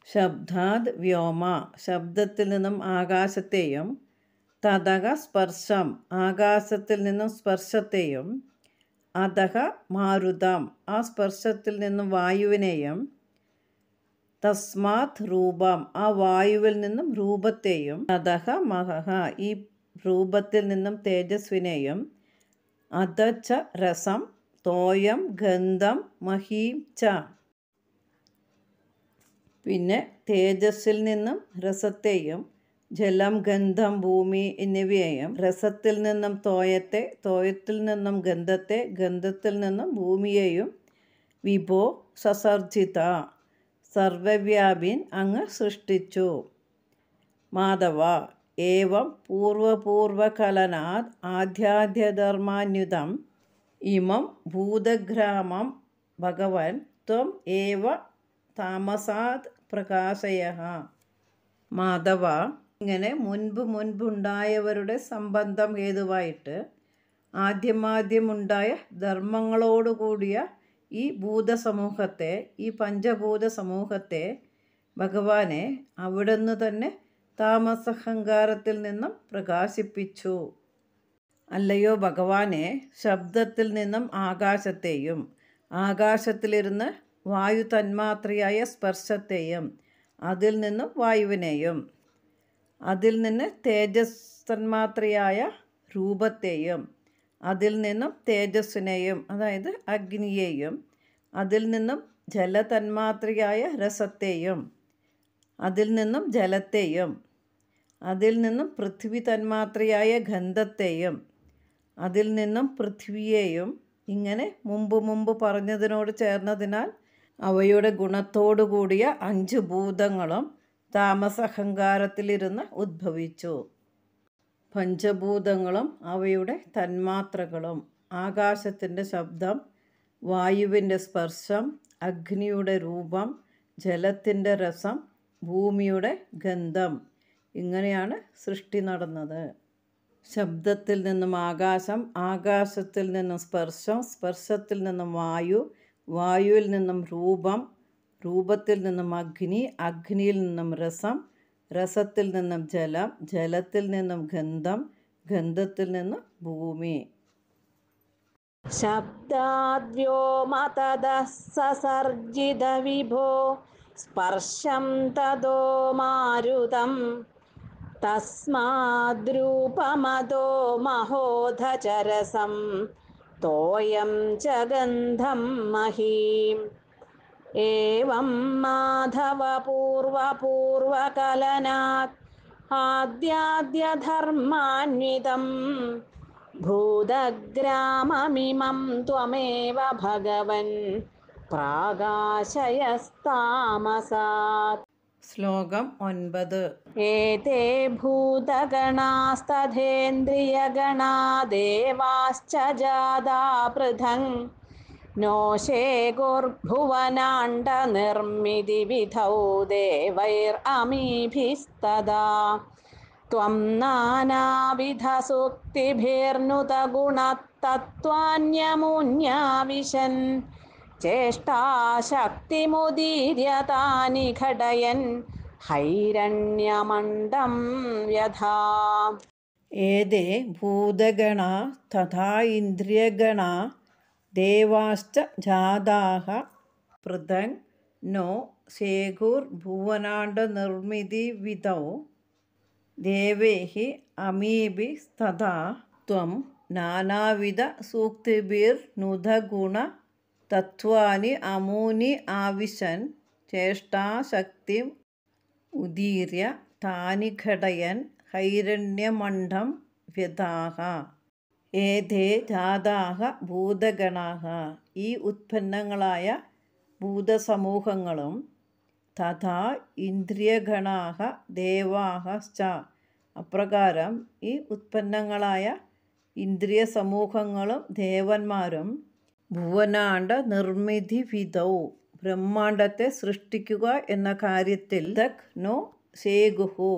ശബ്ദാദ് വ്യോമ ശബ്ദത്തിൽ നിന്നും ആകാശത്തെയും, തതഃ സ്പർശം ആകാശത്തിൽ നിന്നും സ്പർശത്തെയും, അധഃ മാരുതം ആ സ്പർശത്തിൽ നിന്നും വായുവിനെയും, തസ്മാത് രൂപം ആ വായുവിൽ നിന്നും രൂപത്തെയും, തതഃ മഹഃ ഈ രൂപത്തിൽ നിന്നും തേജസ്വിനെയും, അധ ച രസം തോയം ഗന്ധം മഹീം ച പിന്നെ തേജസ്സിൽ നിന്നും രസത്തെയും, ജലം, ഗന്ധം, ഭൂമി എന്നിവയെയും, രസത്തിൽ നിന്നും തോയത്തെ, തോയത്തിൽ നിന്നും ഗന്ധത്തെ, ഗന്ധത്തിൽ നിന്നും ഭൂമിയെയും വിഭോ സസർജിത സർവവ്യാപിൻ അങ്ങ് സൃഷ്ടിച്ചു. മാധവ ഏവം പൂർവപൂർവകലനാത് ആദ്യാദ്യധർമാന്വിതം ഇമം ഭൂതഗ്രാമം ഭഗവൻ ത്വം ഏവ താമസാത് പ്രകാശയഃ. മാധവ ഇങ്ങനെ മുൻപുണ്ടായവരുടെ സംബന്ധം ഹേതുവായിട്ട് ആദ്യമാദ്യമുണ്ടായ ധർമ്മങ്ങളോടുകൂടിയ ഈ ഭൂതസമൂഹത്തെ, ഈ പഞ്ചഭൂത സമൂഹത്തെ ഭഗവാനെ അവിടുന്ന് തന്നെ താമസഹങ്കാരത്തിൽ നിന്നും പ്രകാശിപ്പിച്ചു. അല്ലയോ ഭഗവാനെ, ശബ്ദത്തിൽ നിന്നും ആകാശത്തെയും, ആകാശത്തിലിരുന്ന് വായു തന്മാത്രയായ സ്പർശത്തെയും, അതിൽ നിന്നും വായുവിനെയും, അതിൽ നിന്ന് തേജസ് തന്മാത്രയായ രൂപത്തെയും, അതിൽ നിന്നും തേജസ്സിനെയും അതായത് അഗ്നിയെയും, അതിൽ നിന്നും ജലതന്മാത്രയായ രസത്തെയും, അതിൽ നിന്നും ജലത്തെയും, അതിൽ നിന്നും പൃഥ്വി തന്മാത്രയായ ഗന്ധത്തെയും, അതിൽ നിന്നും പൃഥ്വിയെയും, ഇങ്ങനെ മുമ്പ് പറഞ്ഞതിനോട് ചേർന്നതിനാൽ അവയുടെ ഗുണത്തോടു കൂടിയ 5 ഭൂതങ്ങളും താമസഹങ്കാരത്തിലിരുന്ന് ഉദ്ഭവിച്ചു. പഞ്ചഭൂതങ്ങളും അവയുടെ തന്മാത്രകളും ആകാശത്തിൻ്റെ ശബ്ദം, വായുവിൻ്റെ സ്പർശം, അഗ്നിയുടെ രൂപം, ജലത്തിൻ്റെ രസം, ഭൂമിയുടെ ഗന്ധം, ഇങ്ങനെയാണ് സൃഷ്ടി നടന്നത്. ശബ്ദത്തിൽ നിന്നും ആകാശം, ആകാശത്തിൽ നിന്നും സ്പർശം, സ്പർശത്തിൽ നിന്നും വായു, വായുവിൽ നിന്നും രൂപം, രൂപത്തിൽ നിന്നും അഗ്നി, അഗ്നിയിൽ നിന്നും രസം, രസത്തിൽ നിന്നും ജലം, ജലത്തിൽ നിന്നും ഗന്ധം, ഗന്ധത്തിൽ നിന്നും ഭൂമി. ശബ്ദാദ്യോമതദഃ സസർജിതവിഭോ സ്പർശം തദോ മാരുതം തസ്മാദ്രൂപമതോ മഹോധചരസം തോയം ച ഗന്ധം മഹീം ഏവം മാധവ പൂർവപൂർവകലനാത് ആദ്യാദ്യധർമാന്വിതം ഭൂതഗ്രാമമിമം ത്വമേവ ഭഗവൻ പ്രാകാശയസ്താമസാത്. ശ്ലോകം 9. ഏതേ ഭൂതഗണാസ്തഥേന്ദ്രിയഗണാ ദേവാശ്ച ജാതാ പൃഥങ് നോഷേകുർഭുവനാണ്ഡനിർമ്മിതിവിധൗ ദേവൈരമീഭിസ്തദാ ത്വം നാനാവിധസുക്തിഭിർനുതഗുണതത്വാന്യമുന്യാവിശൻ ചേഷ്ടാശക്തിമുദീര്യ താനി ഘടയൻ ഹൈരണ്യമണ്ഡം വ്യഥാ. ഏതേ ഭൂതഗണാ തഥാ ഇന്ദ്രിയഗണാ ദേവാശ്ച ജാതാഃ പൃഥങ് നോ ശേഖുർഭുവനാണ്ഡനിർമ്മിതിവിധൗ ദേവൈഃ അമീഭിസ്തഥാ ത്വം നാനാവിധസൂക്തിഭിർനുതഗുണതത്വാനി അമൂനി ആവിശൻ ചേഷ്ടാശക്തിം ഉദീര്യ താനി ഘടയൻ ഹൈരണ്യമണ്ഡം വ്യഥാഃ. ഏതേ ജാതാഃ ഭൂതഗണാഃ ഈ ഉത്പന്നങ്ങളായ ഭൂതസമൂഹങ്ങളും തഥാ ഇന്ദ്രിയഗണാഃ ദേവാഃ ശ്ച അപ്രകാരം ഈ ഉത്പന്നങ്ങളായ ഇന്ദ്രിയ സമൂഹങ്ങളും ദേവന്മാരും ഭുവനാണ്ഡ നിർമ്മിതിവിധൗ ബ്രഹ്മാണ്ഡത്തെ സൃഷ്ടിക്കുക എന്ന കാര്യത്തിൽ തക് നോ ശേഖുഹു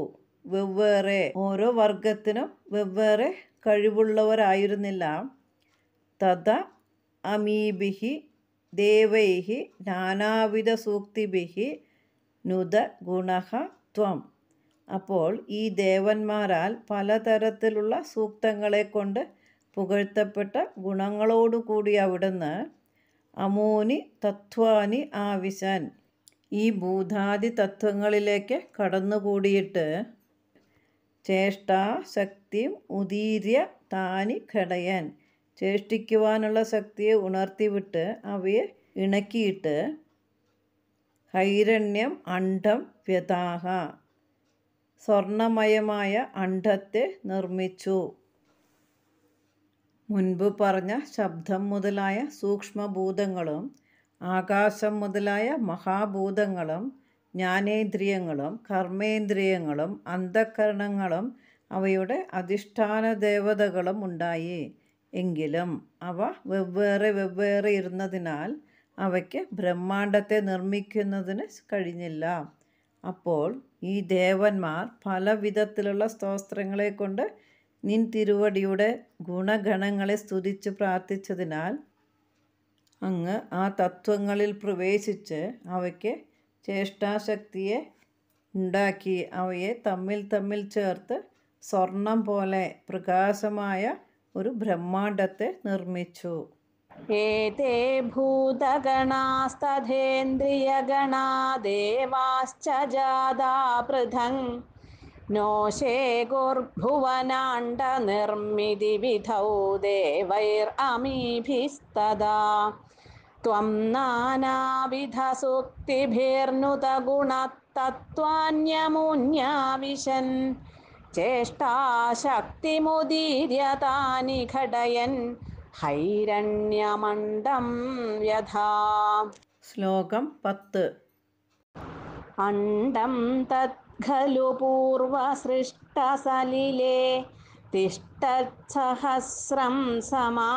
വെവ്വേറെ ഓരോ വർഗത്തിനും വെവ്വേറെ കഴിവുള്ളവരായിരുന്നില്ല. തഥ അമീഭിഃ ദേവൈഃ നാനാവിധസൂക്തിഭിഃ നുത ഗുണഃ ത്വം അപ്പോൾ ഈ ദേവന്മാരാൽ പലതരത്തിലുള്ള സൂക്തങ്ങളെ കൊണ്ട് പുകഴ്ത്തപ്പെട്ട ഗുണങ്ങളോടുകൂടി അവിടുന്ന് അമൂനി തത്വാനി ആവിശൻ ഈ ഭൂതാദി തത്വങ്ങളിലേക്ക് കടന്നുകൂടിയിട്ട് ചേഷ്ടാശക്തിയും ഉദീര്യ താനി ഘടയൻ ചേഷ്ടിക്കുവാനുള്ള ശക്തിയെ ഉണർത്തിവിട്ട് അവയെ ഇണക്കിയിട്ട് ഹൈരണ്യം അണ്ഡം വ്യഥാഹ സ്വർണമയമായ അണ്ഡത്തെ നിർമ്മിച്ചു. മുൻപ് പറഞ്ഞ ശബ്ദം മുതലായ സൂക്ഷ്മഭൂതങ്ങളും ആകാശം മുതലായ മഹാഭൂതങ്ങളും ജ്ഞാനേന്ദ്രിയങ്ങളും കർമ്മേന്ദ്രിയങ്ങളും അന്ധകരണങ്ങളും അവയുടെ അധിഷ്ഠാന ദേവതകളും ഉണ്ടായി. എങ്കിലും അവ വെവ്വേറെ വെവ്വേറെ ഇരുന്നതിനാൽ അവയ്ക്ക് ബ്രഹ്മാണ്ഡത്തെ നിർമ്മിക്കുന്നതിന് കഴിഞ്ഞില്ല. അപ്പോൾ ഈ ദേവന്മാർ പല വിധത്തിലുള്ള സ്തോത്രങ്ങളെ കൊണ്ട് നിൻ തിരുവടിയുടെ ഗുണഗണങ്ങളെ സ്തുതിച്ച് പ്രാർത്ഥിച്ചതിനാൽ അങ്ങ് ആ തത്വങ്ങളിൽ പ്രവേശിച്ച് അവയ്ക്ക് ചേഷ്ടാശക്തിയെ ഉണ്ടാക്കി അവയെ തമ്മിൽ തമ്മിൽ ചേർത്ത് സ്വർണം പോലെ പ്രകാശമായ ഒരു ബ്രഹ്മാണ്ഡത്തെ നിർമ്മിച്ചു. ഏതേ ഭൂതഗണാസ്തഥേന്ദ്രിയഗണാ ദേവാശ്ച ജാതാ പൃഥങ് നോഷേകുർഭുവനാണ്ഡനിർമ്മിതിവിധൗ ദേവൈരമീഭിസ്തദാ ത്വം നാനാവിധസുക്തിഭിർനുതഗുണതത്വാന്യമുന്യാവിശൻ ചേഷ്ടാശക്തിമുദീര്യ താനി ഘടയൻ ഹൈരണ്യമണ്ഡം വ്യഥാ. ശ്ലോകം 10. അണ്ഡം തദ്ഖലു പൂർവസൃഷ്ടസലിലേ തിഷ്ടത്സഹസ്രം സമാ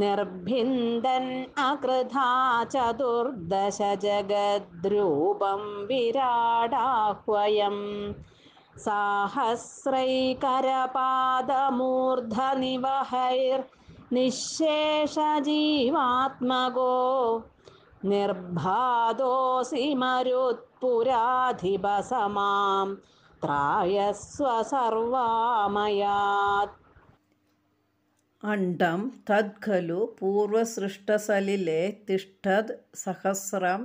നിർഭിന്ദൻ അകൃധാ ചതുർദശ ജഗദ്രൂപം വിരാടാഹ്വയം സാഹസ്രൈകരപാദമൂർധനിവഹൈർ നിശേഷജീവാത്മകോ നിർഭാദോസി മരുത്പുരാധിപസമാം ത്രായസ്വ സർവാമയാത്. അണ്ഡം തദ് ഖലു പൂർവസൃഷ്ടസലിലെ തിഷ്ഠത് സഹസ്രം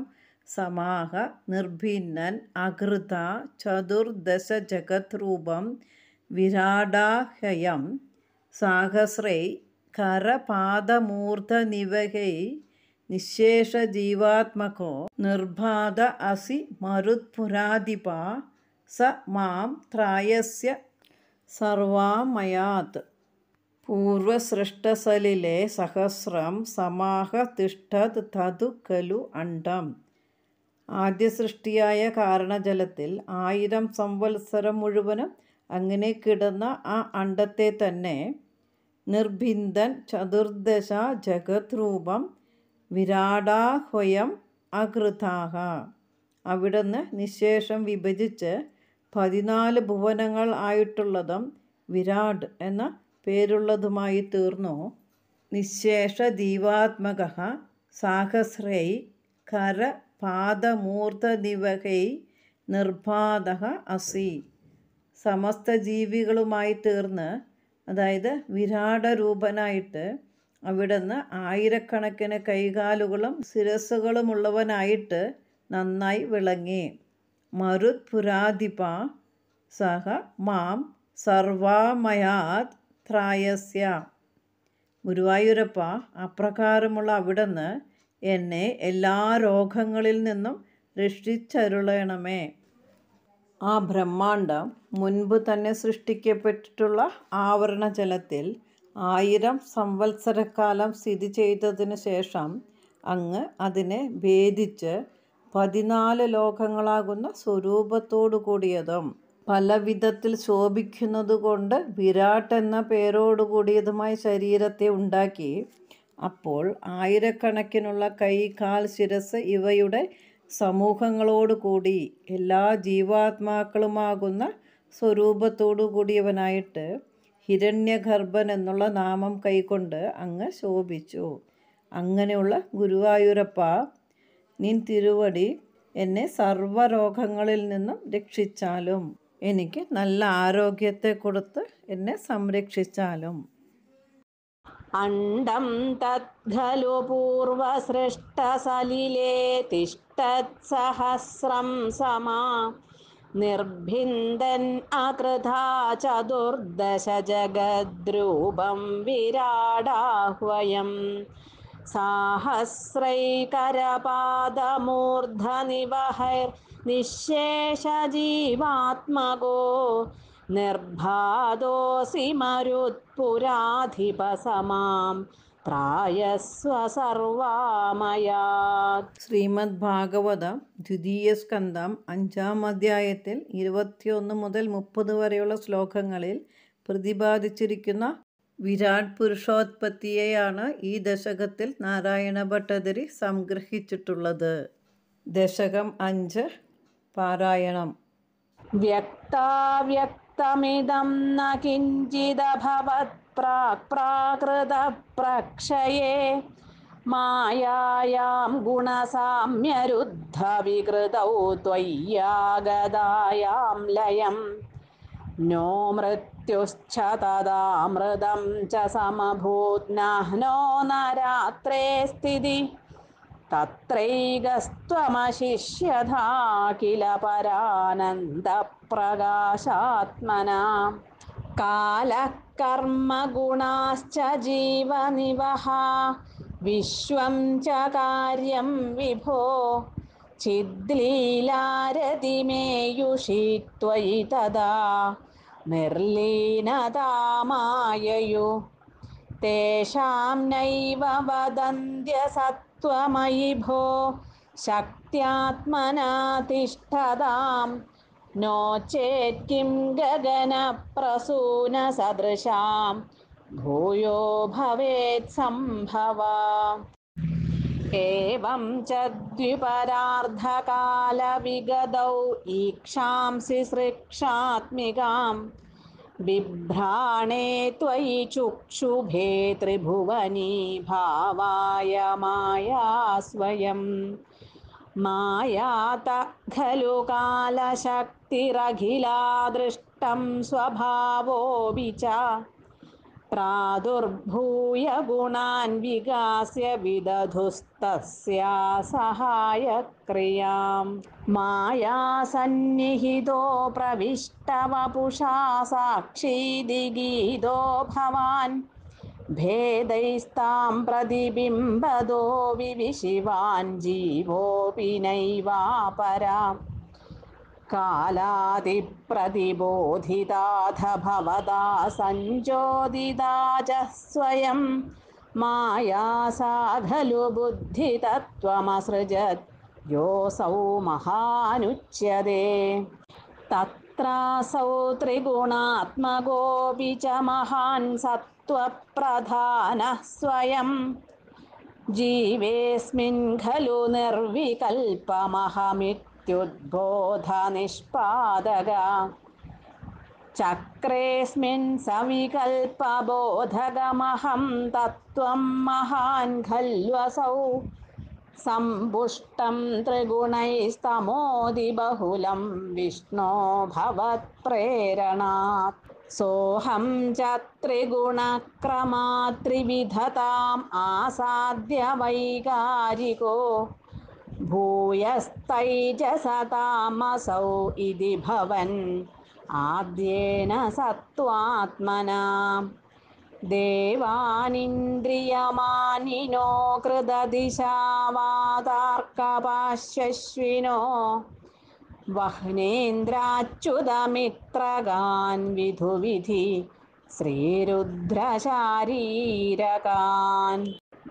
സമാഹ നിർഭിന്നൻ അകൃത ചതുർദശ ജഗത് രൂപം വിരാടാഹ്യയം സാഹസ്രൈ കരപാദമൂർധനിവഹൈ നിശേഷജീവാത്മകോ നിർബാധ അസി മരുത്പുരാധിപ സ മാം ത്രായസ്യ സർവാമയാത്. പൂർവസൃഷ്ടസലിലെ സഹസ്രം സമാഹ തിഷ്ഠത് തതു ഖലു അണ്ഡം. ആദ്യ സൃഷ്ടിയായ കാരണജലത്തിൽ 1000 സംവത്സരം മുഴുവനും അങ്ങനെ കിടന്ന ആ അണ്ഡത്തെ തന്നെ നിർഭിന്ദൻ ചതുർദശ ജഗത് രൂപം വിരാടാഹ്വയം അകൃതാഹ. അവിടുന്ന് നിശേഷം വിഭജിച്ച് 14 ഭുവനങ്ങൾ ആയിട്ടുള്ളതും വിരാട് എന്ന പേരുള്ളതുമായി തീർന്നു. നിശേഷ ജീവാത്മക സാഹസ്രൈ കര പാദമൂർധനിവഹൈ നിർബാധ അസി. സമസ്ത ജീവികളുമായി തീർന്ന്, അതായത് വിരാടരൂപനായിട്ട് അവിടുന്ന് ആയിരക്കണക്കിന് കൈകാലുകളും ശിരസ്സുകളുമുള്ളവനായിട്ട് നന്നായി വിളങ്ങി. മരുത്പുരാധിപ സഹ മാം സർവാമയാത് ത്രായസ്യ. ഗുരുവായൂരപ്പ, അപ്രകാരമുള്ള അവിടുന്ന് എന്നെ എല്ലാ രോഗങ്ങളിൽ നിന്നും രക്ഷിച്ചരുളണമേ. ആ ബ്രഹ്മാണ്ഡം മുൻപ് തന്നെ സൃഷ്ടിക്കപ്പെട്ടിട്ടുള്ള ആവരണജലത്തിൽ 1000 സംവത്സരക്കാലം സ്ഥിതി ചെയ്തതിനു ശേഷം അങ്ങ് അതിനെ ഭേദിച്ച് 14 ലോകങ്ങളാകുന്ന സ്വരൂപത്തോടു കൂടിയതും പല വിധത്തിൽ ശോഭിക്കുന്നതുകൊണ്ട് വിരാട് എന്ന പേരോടുകൂടിയതുമായ ശരീരത്തെ ഉണ്ടാക്കി. അപ്പോൾ ആയിരക്കണക്കിനുള്ള കൈ, കാൽ, ശിരസ് ഇവയുടെ സമൂഹങ്ങളോടുകൂടി എല്ലാ ജീവാത്മാക്കളുമാകുന്ന സ്വരൂപത്തോടു കൂടിയവനായിട്ട് ഹിരണ്യഗർഭൻ എന്നുള്ള നാമം കൈക്കൊണ്ട് അങ്ങ് ശോഭിച്ചു. അങ്ങനെയുള്ള ഗുരുവായൂരപ്പ, നിൻ തിരുവടി എന്നെ സർവ്വരോഗങ്ങളിൽ നിന്നും രക്ഷിച്ചാലും എനിക്ക് നല്ല ആരോഗ്യത്തെ കൊടുത്ത് എന്നെ സംരക്ഷിച്ചാലും. അണ്ഡം തദ്ഖലു പൂർവസൃഷ്ടസലിലെ തിഷ്ഠത് സഹസ്രം സമാ നിർഭിന്ദൻ അകൃതാ ചതുർദശ ജഗദ്രൂപം വിരാടാഹ്വയം സാഹസ്രൈകരപാദമൂർധനിവഹൈർ നിശേഷജീവാത്മകോ നിർബാധോസി മരുത്പുരാധിപ സമാം ത്രായസ്വ സർവാമയാത്. ശ്രീമദ് ഭാഗവതം ദ്വിതീയ സ്കന്ധം 5-ാം അധ്യായത്തിൽ 21 മുതൽ 30 വരെയുള്ള ശ്ലോകങ്ങളിൽ പ്രതിപാദിച്ചിരിക്കുന്ന വിരാട് പുരുഷോത്പത്തിയെയാണ് ഈ ദശകത്തിൽ നാരായണ ഭട്ടതിരി സംഗ്രഹിച്ചിട്ടുള്ളത്. ദശകം 5 പാരായണം. വ്യക്താവ്യക്തമിദം ന കിഞ്ചിദഭവത് പ്രാകൃതപ്രക്ഷയേ മായായാം ഗുണസാമ്യരുദ്ധ വികൃതൗ ത്വയ്യാഗതായാം ലയം നോ മൃത്യുശ്ച തദാമൃതം ച സമഭൂത് നോ നരാത്രേ സ്ഥിതി തത്രൈകസ്ത്വമശിഷ്യധാ കില പരാനന്ദപ്രകാശാത്മനാ കാലഃ കർമ്മ ഗുണാശ്ച ജീവനിവഹ വിശ്വം ച കാര്യം വിഭോ ചിദ്ലീലാരതിമേയുഷി ത്വയി തദാ നിർലീനതാമായയു തേഷാം നൈവ വദന്ത്യ സത്വമയി ഭോ ശക്ത്യാത്മനാ തിഷ്ഠതാം നോ ചേത് കിം ഗഗനപ്രസൂന സദൃശാം ഭൂയോ ഭവേത് സംഭവാ. ഏവം ച ദ്വിപരാർദ്ധകാലവിഗതൗ ഈക്ഷാംസി സൃക്ഷാത്മികാം ബിഭ്രാണേ ത്വയി ചുക്ഷുഭേ ത്രിഭുവനീ ഭാവായ മായാ സ്വയം മായാത ഖലു കാലശക്തിരഖിലാ ദൃഷ്ടം സ്വഭാവോപി ച പ്രാദുർഭൂയ ഗുണാൻ വികാസ്യ വിദധുസ്തസ്യാ സഹായക്രിയാം മായാസന്നിഹിതോ പ്രവിഷ്ടവപുഷാ സാക്ഷീതി ഗീതോ ഭവാൻ ഭേദൈസ്താം പ്രതിബിംബദോ വിവിശിവാൻ ജീവോപി നൈവാപരാം കാലാതിപ്രതിബോധിതാഥ ഭവതാ സഞ്ജോദിതാ ച സ്വയം മായാ സാ ഖലു ബുദ്ധിതത്വമസൃജത് യോസൗ മഹാനുച്യതേ തത്രാസൗ ത്രിഗുണാത്മകോപി ച മഹാൻ സത്വപ്രധാനഃ സ്വയം ജീവേസ്മിൻ ഖലു നിർവികൽപമഹമിത്യുദ്ബോധനിഷ്പാദക ചക്രേസ്മിൻ സവികൽപബോധകമഹം തത്വം മഹാൻ ഖല്വസൗ സമ്പുഷ്ടം ത്രിഗുണൈസ്തമോതി ബഹുലം വിഷ്ണോ ഭവത്പ്രേരണാത് സോഹം ച ത്രിഗുണക്രമാത് ത്രിവിധതാം ആസാദ്യ വൈകാരികോ ഭൂയസ്തൈജസതാമസൗ ഇതി ഭവൻ ആദ്യേന സത്വാത്മനാ ദേവാനിന്ദ്രിയമാനിനോ കൃതദിശാവാതാർക്കപാശ്വശ്വിനോ വഹ്നേന്ദ്രാച്യുതമിത്രഗാൻ വിധുവിധി ശ്രീരുദ്രശാരീരകാൻ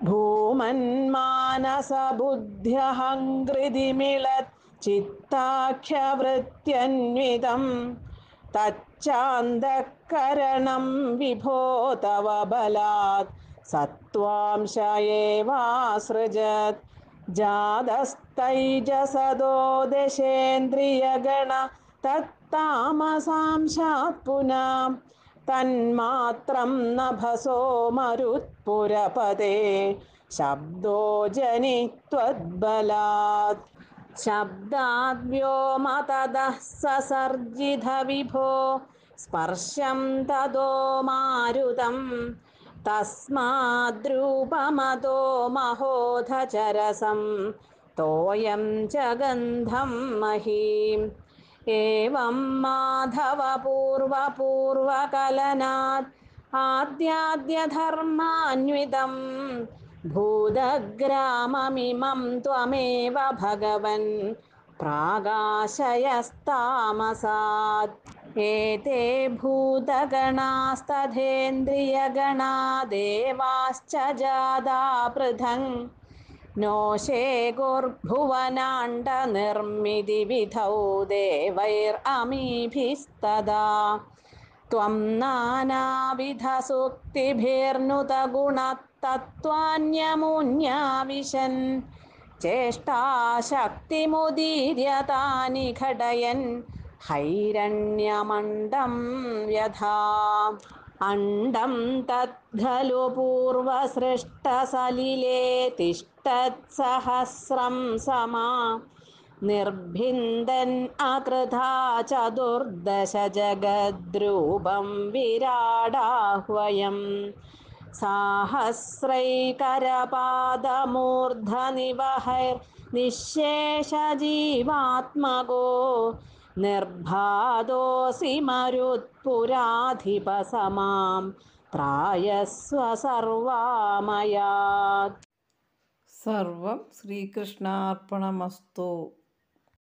ഭൂമന്മാനസബുദ്ധ്യഹങ്കൃതിമിളത് ചിത്താഖ്യവൃത്യന്വിതം തച്ചാന്തഃകരണം വിഭോ തവ ബലാത് സത്വാംശ ഏവാസൃജത് ജാതസ്തൈജസദോ ദശേന്ദ്രിയഗണ തത്താമസാംശാത് പുനാം തന്മാത്രം നഭസോ മരുത്പുരപദേ ശബ്ദോ ജനിത്വദ്ബലാത് ശബ്ദാദ്വ്യോമതദഃ സസർജിത വിഭോ സ്പർശം തദോ മാരുതം തസ്മാദ്രൂപമതോ മഹോധചരസം തോയം ച ഗന്ധം മഹീം ഏവം മാധവ പൂർവപൂർവകലനാത് ആദ്യാദ്യധർമാന്വിതം ഭൂതഗ്രാമമിമം ത്വമേവ ഭഗവൻ പ്രാകാശയസ്താമസാത് ഏതേ ഭൂതഗണാസ്തഥേന്ദ്രിയഗണാ ദേവാശ്ച ജാതാ പൃഥങ് നോഷേകുർഭുവനാണ്ഡനിർമ്മിതി വിധൗ ദേവൈരമീഭിസ്തദാ ത്വം നാനാവിധസുക്തിഭിർനുതഗുണതത്വാന്യമൂന്യാവിശൻ ചേഷ്ടാശക്തിമുദീര്യതാനി ഘടയൻ ഹൈരണ്യമണ്ഡം വ്യഥാ അണ്ഡം തദ്ഖലു പൂർവസൃഷ്ടസലിലേ തിഷ്ടത്സഹസ്രം സമാ നിർഭിന്ദൻ അകൃതാ ചതുർദശ ജഗദ്രൂപം വിരാടാഹ്വയം സാഹസ്രൈകരപാദമൂർധനിവഹൈർനിശേഷജീവാത്മകോ നിർഭാദോസി മരുത്പുരാധിപസമാം ത്രായസ്വ സർവാമയാത്. സർവം ശ്രീകൃഷ്ണാർപ്പണമസ്തു.